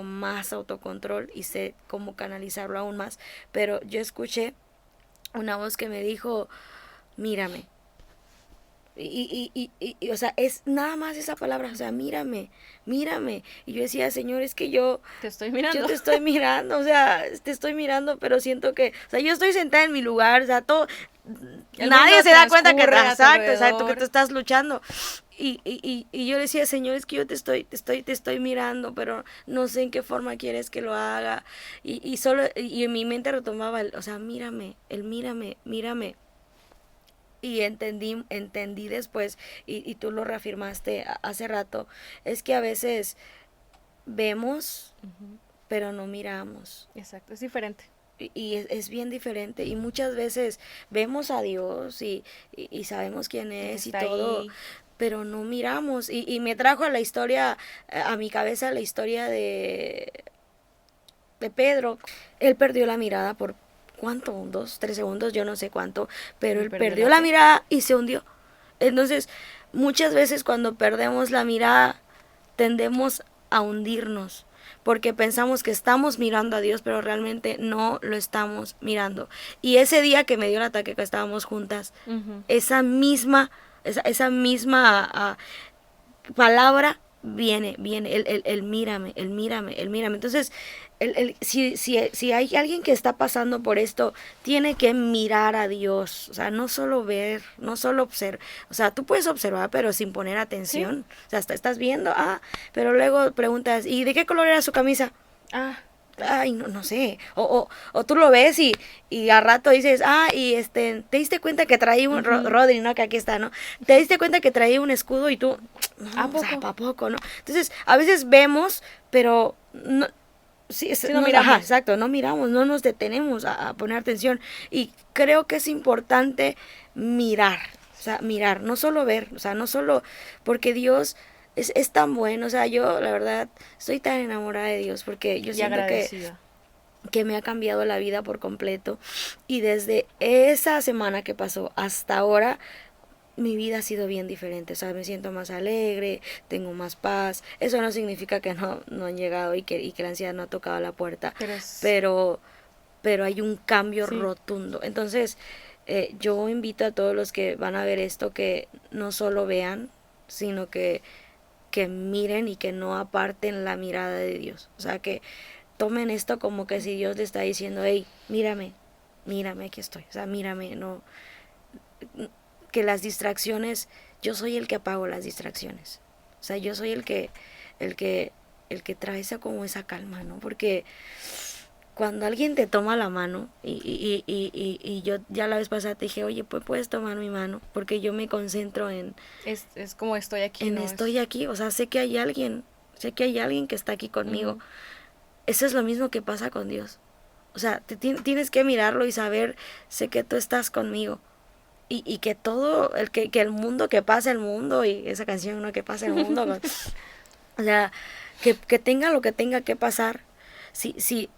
más autocontrol y sé cómo canalizarlo aún más. Pero yo escuché una voz que me dijo, mírame. Y o sea, es nada más esa palabra, o sea, mírame. Y yo decía, Señor, es que yo te estoy mirando. Yo te estoy mirando, o sea, te estoy mirando, pero siento que, o sea, yo estoy sentada en mi lugar, o sea, nadie se da cuenta que exacto, que tú estás luchando. Y yo decía, Señor, es que yo te estoy mirando, pero no sé en qué forma quieres que lo haga. Y en mi mente retomaba o sea, mírame. Y entendí después, y tú lo reafirmaste hace rato, es que a veces vemos, pero no miramos. Exacto, es diferente. Y es bien diferente, y muchas veces vemos a Dios y sabemos quién es y todo, ahí, pero no miramos. Y me trajo a mi cabeza la historia de Pedro. Él perdió la mirada por ¿cuánto? 2, 3 segundos, yo no sé cuánto, pero él perdió la mirada y se hundió. Entonces, muchas veces cuando perdemos la mirada, tendemos a hundirnos, porque pensamos que estamos mirando a Dios, pero realmente no lo estamos mirando. Y ese día que me dio el ataque, que estábamos juntas, esa misma palabra viene, el mírame, el mírame, el mírame. Entonces, si hay alguien que está pasando por esto, tiene que mirar a Dios, o sea, no solo ver, no solo observar, o sea, tú puedes observar, pero sin poner atención, ¿sí? O sea, estás viendo, pero luego preguntas, ¿y de qué color era su camisa? Ay, no sé, o tú lo ves y al rato dices, te diste cuenta que traía un, Rodri, ¿no? Que aquí está, ¿no? Te diste cuenta que traía un escudo y tú, no, ¿a poco? O sea, ¿a poco, no? Entonces, a veces vemos, pero no, sí, no miramos. Ajá, exacto, no miramos, no nos detenemos a poner atención, y creo que es importante mirar, o sea, mirar, no solo ver, o sea, no solo, porque Dios es tan bueno, o sea, yo la verdad estoy tan enamorada de Dios porque yo siento que me ha cambiado la vida por completo, y desde esa semana que pasó hasta ahora mi vida ha sido bien diferente, o sea, me siento más alegre, tengo más paz. Eso no significa que no han llegado y que la ansiedad no ha tocado la puerta, pero hay un cambio rotundo. Entonces, yo invito a todos los que van a ver esto que no solo vean, sino que miren y que no aparten la mirada de Dios. O sea, que tomen esto como que si Dios le está diciendo, hey, mírame, aquí estoy. O sea, mírame, no. Que las distracciones, yo soy el que apago las distracciones. O sea, yo soy el que trae esa calma, ¿no? Porque cuando alguien te toma la mano, y yo ya la vez pasada te dije, oye, pues puedes tomar mi mano, porque yo me concentro en... Es como estoy aquí, ¿no? Estoy aquí, o sea, sé que hay alguien que está aquí conmigo. Eso es lo mismo que pasa con Dios. O sea, tienes que mirarlo y saber, sé que tú estás conmigo. Y que todo, que el mundo, que pase el mundo, y esa canción, ¿no? Que pase el mundo. O sea, que tenga lo que tenga que pasar. Si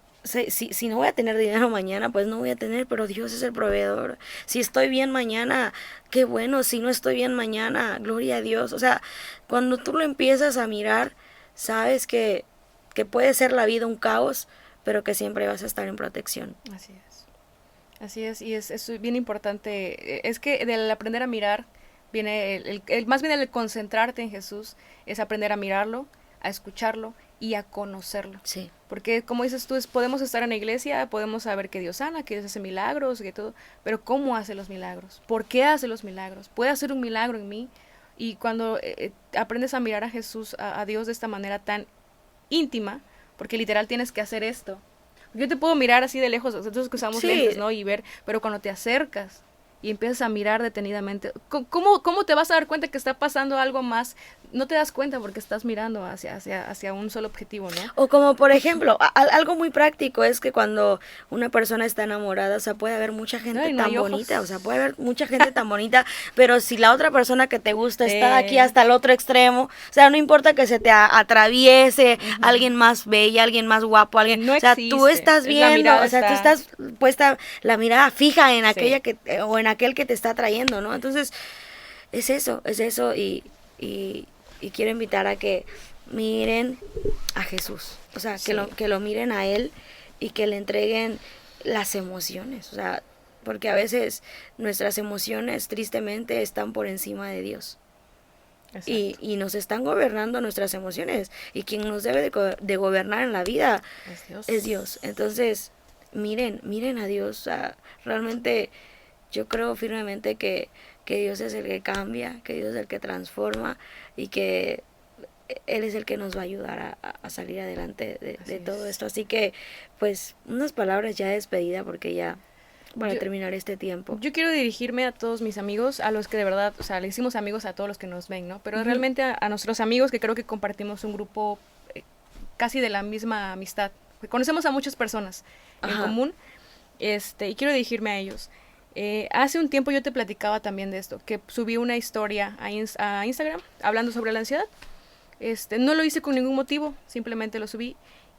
no voy a tener dinero mañana, pues no voy a tener, pero Dios es el proveedor. Si estoy bien mañana, qué bueno. Si no estoy bien mañana, gloria a Dios. O sea, cuando tú lo empiezas a mirar, sabes que puede ser la vida un caos, pero que siempre vas a estar en protección. Así es, y es bien importante. Es que del aprender a mirar viene más bien el concentrarte en Jesús, es aprender a mirarlo, a escucharlo y a conocerlo. Sí. Porque como dices tú, podemos estar en la iglesia, podemos saber que Dios sana, que Dios hace milagros, que todo, pero ¿cómo hace los milagros? ¿Por qué hace los milagros? ¿Puede hacer un milagro en mí? Y cuando aprendes a mirar a Jesús, a Dios de esta manera tan íntima, porque literal tienes que hacer esto. Yo te puedo mirar así de lejos, nosotros que usamos lentes, ¿no? Y ver, pero cuando te acercas y empiezas a mirar detenidamente, ¿cómo te vas a dar cuenta que está pasando algo más? No te das cuenta porque estás mirando hacia un solo objetivo, ¿no? O como por ejemplo, algo muy práctico es que cuando una persona está enamorada, o sea, puede haber mucha gente tan bonita, o sea, puede haber mucha gente tan bonita, pero si la otra persona que te gusta está aquí hasta el otro extremo, o sea, no importa que se te atraviese alguien más bella, alguien más guapo, alguien, no, o sea, existe. Tú estás viendo, o sea, tú estás puesta la mirada fija en aquella o en aquel que te está atrayendo, ¿no? Entonces, es eso, y quiero invitar a que miren a Jesús, o sea, que lo miren a Él y que le entreguen las emociones, o sea, porque a veces nuestras emociones tristemente están por encima de Dios. Y nos están gobernando nuestras emociones, y quien nos debe de gobernar en la vida es Dios. Entonces, miren a Dios, o sea, realmente yo creo firmemente que Dios es el que cambia, que Dios es el que transforma, y que Él es el que nos va a ayudar a salir adelante de todo esto. Así que, pues, unas palabras ya de despedida, porque ya para terminar este tiempo. Yo quiero dirigirme a todos mis amigos, a los que de verdad, o sea, le hicimos amigos a todos los que nos ven, ¿no? Pero realmente a nuestros amigos, que creo que compartimos un grupo casi de la misma amistad. Conocemos a muchas personas en común, y quiero dirigirme a ellos. Hace un tiempo yo te platicaba también de esto, que subí una historia a Instagram hablando sobre la ansiedad. No lo hice con ningún motivo, simplemente lo subí,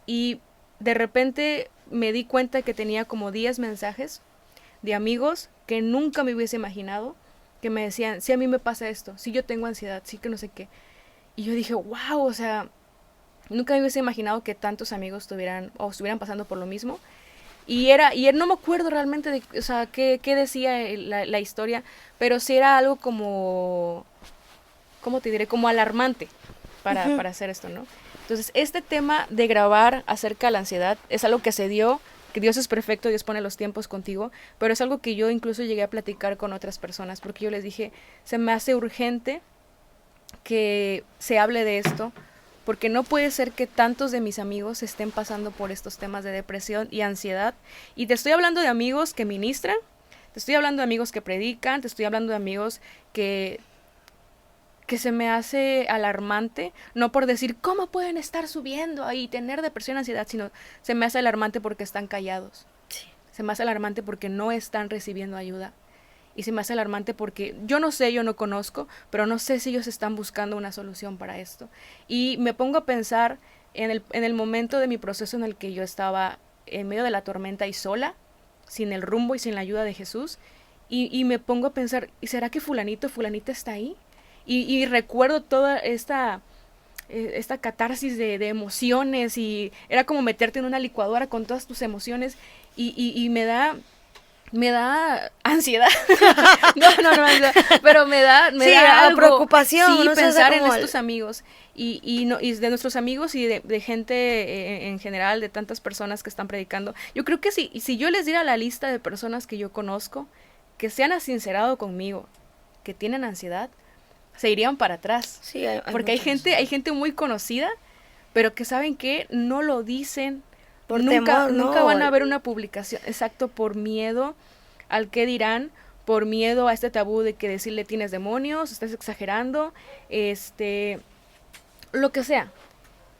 y de repente me di cuenta que tenía como 10 mensajes de amigos que nunca me hubiese imaginado, que me decían, sí, a mí me pasa esto, sí, yo tengo ansiedad, sí, que no sé qué. Y yo dije, wow, o sea, nunca me hubiese imaginado que tantos amigos estuvieran pasando por lo mismo. Y no me acuerdo realmente de, o sea, qué decía la historia, pero sí era algo como, ¿cómo te diré? Como alarmante para hacer esto, ¿no? Entonces, este tema de grabar acerca de la ansiedad es algo que se dio, que Dios es perfecto, Dios pone los tiempos contigo, pero es algo que yo incluso llegué a platicar con otras personas, porque yo les dije, se me hace urgente que se hable de esto, porque no puede ser que tantos de mis amigos estén pasando por estos temas de depresión y ansiedad, y te estoy hablando de amigos que ministran, te estoy hablando de amigos que predican, te estoy hablando de amigos que se me hace alarmante, no por decir cómo pueden estar subiendo ahí y tener depresión, ansiedad, sino se me hace alarmante porque están callados. Sí. Se me hace alarmante porque no están recibiendo ayuda. Y se me hace alarmante porque yo no sé, yo no conozco, pero no sé si ellos están buscando una solución para esto. Y me pongo a pensar en el momento de mi proceso en el que yo estaba en medio de la tormenta y sola, sin el rumbo y sin la ayuda de Jesús, y me pongo a pensar, ¿y será que fulanita está ahí? Y recuerdo toda esta catarsis de emociones, y era como meterte en una licuadora con todas tus emociones, y me da ansiedad. no, pero me da algo, preocupación, sí, no sé, pensar como en estos amigos y de nuestros amigos y de gente en general, de tantas personas que están predicando. Yo creo que si yo les diera la lista de personas que yo conozco que se han sincerado conmigo, que tienen ansiedad, se irían para atrás. Sí, hay porque hay gente muy conocida, pero que saben que no lo dicen. Por nunca temor, nunca no. van a ver una publicación, exacto, por miedo al que dirán, por miedo a este tabú de que decirle tienes demonios, estás exagerando, lo que sea.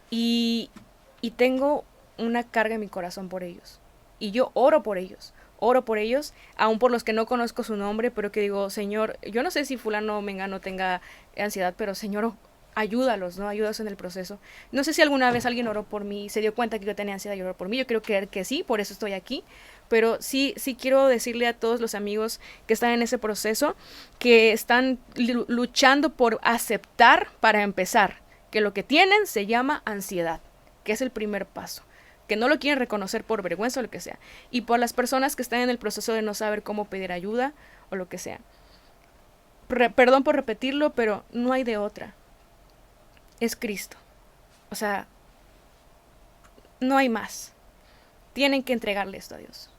Y tengo una carga en mi corazón por ellos. Y yo oro por ellos, aún por los que no conozco su nombre, pero que digo, Señor, yo no sé si fulano o mengano tenga ansiedad, pero Señor, ayúdalos, ¿no? Ayúdalos en el proceso. No sé si alguna vez alguien oró por mí, se dio cuenta que yo tenía ansiedad y oró por mí. Yo quiero creer que sí, por eso estoy aquí. Pero sí quiero decirle a todos los amigos que están en ese proceso, que están luchando por aceptar, para empezar, que lo que tienen se llama ansiedad, que es el primer paso, que no lo quieren reconocer por vergüenza o lo que sea, y por las personas que están en el proceso de no saber cómo pedir ayuda o lo que sea. Perdón por repetirlo, pero no hay de otra. Es Cristo. O sea, no hay más. Tienen que entregarle esto a Dios.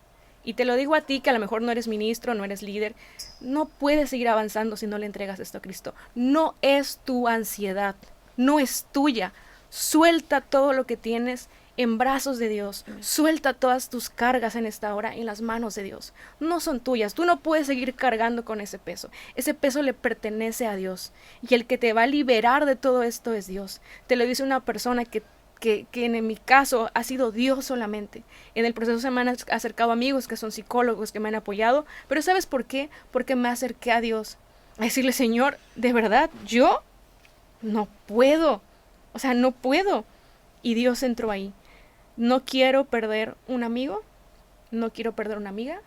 Y te lo digo a ti, que a lo mejor no eres ministro, no eres líder, no puedes seguir avanzando si no le entregas esto a Cristo. No es tu ansiedad, no es tuya. Suelta todo lo que tienes en brazos de Dios. Suelta todas tus cargas en esta hora en las manos de Dios. No son tuyas. Tú no puedes seguir cargando con ese peso. Ese peso le pertenece a Dios. Y el que te va a liberar de todo esto es Dios. Te lo dice una persona que en mi caso ha sido Dios solamente. En el proceso se me han acercado amigos que son psicólogos, que me han apoyado. Pero ¿sabes por qué? Porque me acerqué a Dios. A decirle, Señor, de verdad, yo no puedo. O sea, no puedo. Y Dios entró ahí. No quiero perder un amigo, no quiero perder una amiga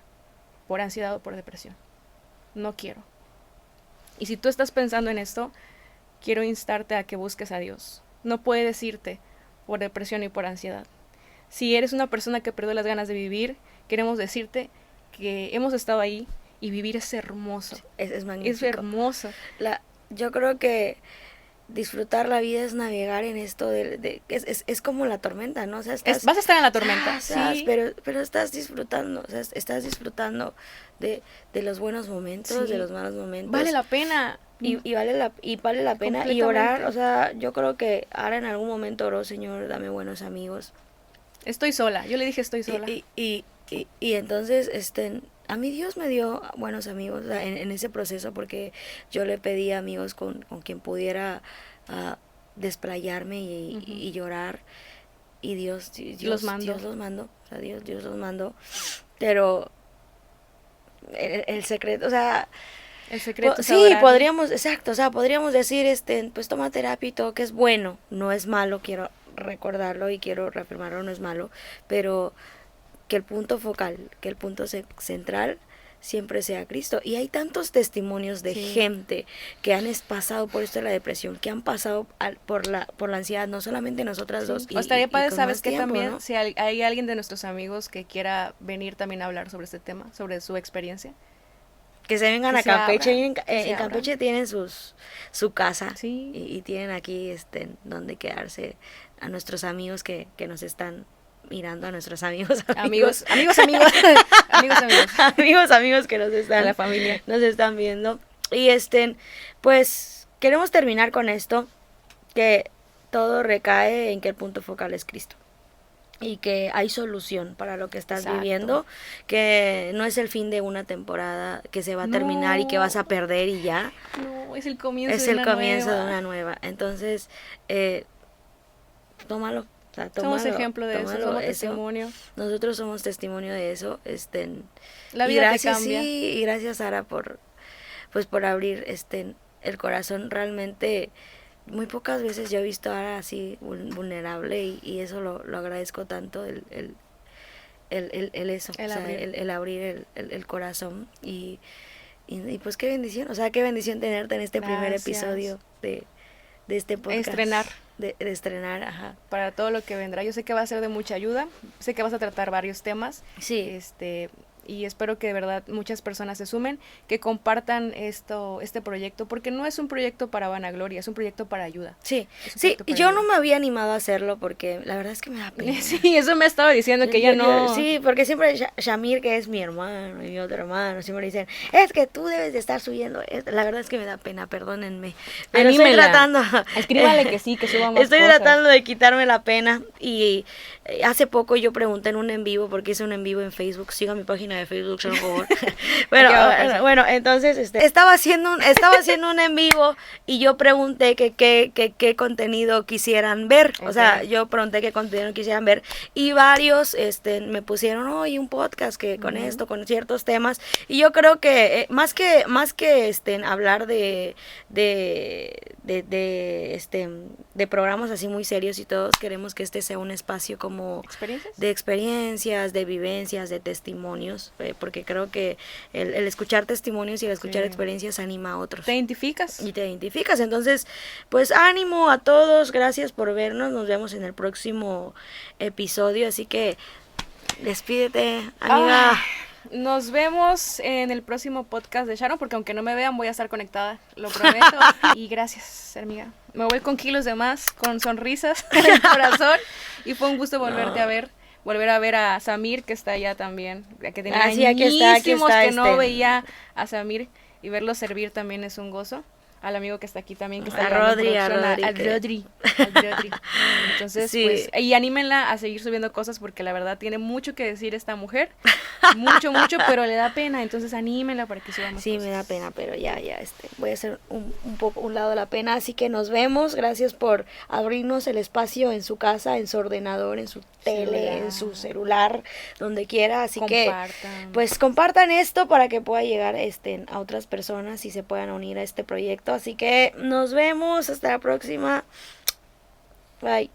por ansiedad o por depresión. No quiero. Y si tú estás pensando en esto, quiero instarte a que busques a Dios. No puede decirte por depresión y por ansiedad. Si eres una persona que perdió las ganas de vivir, queremos decirte que hemos estado ahí y vivir es hermoso. Es magnífico. Es hermoso. Yo creo que disfrutar la vida es navegar en esto es como la tormenta, ¿no? O sea, vas a estar en la tormenta, sí. Pero estás disfrutando, o sea, estás disfrutando de los buenos momentos, sí. de los malos momentos. Vale la pena. Y vale la pena. Y orar, o sea, yo creo que ahora en algún momento oró, Señor, dame buenos amigos. Estoy sola, yo le dije estoy sola. Y entonces, a mí Dios me dio buenos amigos, o sea, en ese proceso, porque yo le pedí amigos con quien pudiera desplayarme y llorar, y Dios los mandó, o sea, Dios los mandó, pero el secreto, o sea, el secreto es sí, adorar. podríamos decir, pues toma terapia y todo, que es bueno, no es malo, quiero recordarlo y quiero reafirmarlo, no es malo, pero que el punto focal, que el punto central siempre sea Cristo. Y hay tantos testimonios de gente que han pasado por esto de la depresión, que han pasado por la ansiedad, no solamente nosotras dos. O estaría padre, ¿sabes qué? También, ¿no? Si hay alguien de nuestros amigos que quiera venir también a hablar sobre este tema, sobre su experiencia. que se vengan a Campeche. En Campeche tienen su casa, sí. y tienen aquí donde quedarse, a nuestros amigos que nos están mirando, a nuestros amigos amigos que nos están, la familia nos están viendo. Y pues queremos terminar con esto, que todo recae en que el punto focal es Cristo. Y que hay solución para lo que estás viviendo, que no es el fin de una temporada que se va a terminar y que vas a perder y ya. No, es el comienzo de una nueva. Entonces, tómalo. O sea, somos ejemplo de eso, somos testimonio. Nosotros somos testimonio de eso. La vida te cambia. Sí, y gracias, Sara, por abrir el corazón. Realmente muy pocas veces yo he visto a Ara así vulnerable, y eso lo agradezco tanto, el abrir el corazón, y pues qué bendición, o sea, qué bendición tenerte en este primer episodio de este podcast. De estrenar, ajá. Para todo lo que vendrá, yo sé que va a ser de mucha ayuda, sé que vas a tratar varios temas. Sí. Y espero que de verdad muchas personas se sumen, que compartan este proyecto, porque no es un proyecto para vanagloria, es un proyecto para ayuda. Sí, yo no me había animado a hacerlo porque la verdad es que me da pena. Sí, eso me estaba diciendo, que ella no... Sí, porque siempre Shamir, que es mi hermano y mi otro hermano, siempre dicen, es que tú debes de estar subiendo esto. La verdad es que me da pena, perdónenme. Pero anímela. Estoy tratando... Escríbale que sí, que suba más Estoy cosas. tratando de quitarme la pena, y hace poco yo pregunté en un en vivo, porque hice un en vivo en Facebook, siga mi página de Facebook, por favor. bueno, entonces estaba haciendo un en vivo, y yo pregunté que qué contenido quisieran ver. Okay. O sea, yo pregunté qué contenido quisieran ver, y varios me pusieron, oye, un podcast que con esto, con ciertos temas, y yo creo que más que hablar de programas así muy serios y todos, queremos que sea un espacio como de experiencias, de vivencias, de testimonios, porque creo que el escuchar testimonios y el escuchar experiencias anima a otros. Te identificas. Entonces, pues ánimo a todos, gracias por vernos, nos vemos en el próximo episodio, así que despídete, amiga. Nos vemos en el próximo podcast de Sharon, porque aunque no me vean voy a estar conectada, lo prometo. Y gracias, amiga. Me voy con kilos de más, con sonrisas en el corazón, y fue un gusto volver a ver a Samir, que está allá también, que tenía añísimos que no veía a Samir, y verlo servir también es un gozo. Al amigo que está aquí también, que está al Rodri. Entonces, sí. Pues, y anímenla a seguir subiendo cosas, porque la verdad tiene mucho que decir esta mujer, mucho, pero le da pena, entonces anímenla para que suba más cosas. Me da pena, pero ya, voy a hacer un poco un lado de la pena, así que nos vemos, gracias por abrirnos el espacio en su casa, en su ordenador, en su tele, en su celular, donde quiera, así que, pues, compartan esto para que pueda llegar a otras personas y se puedan unir a este proyecto. Así que nos vemos, hasta la próxima. Bye.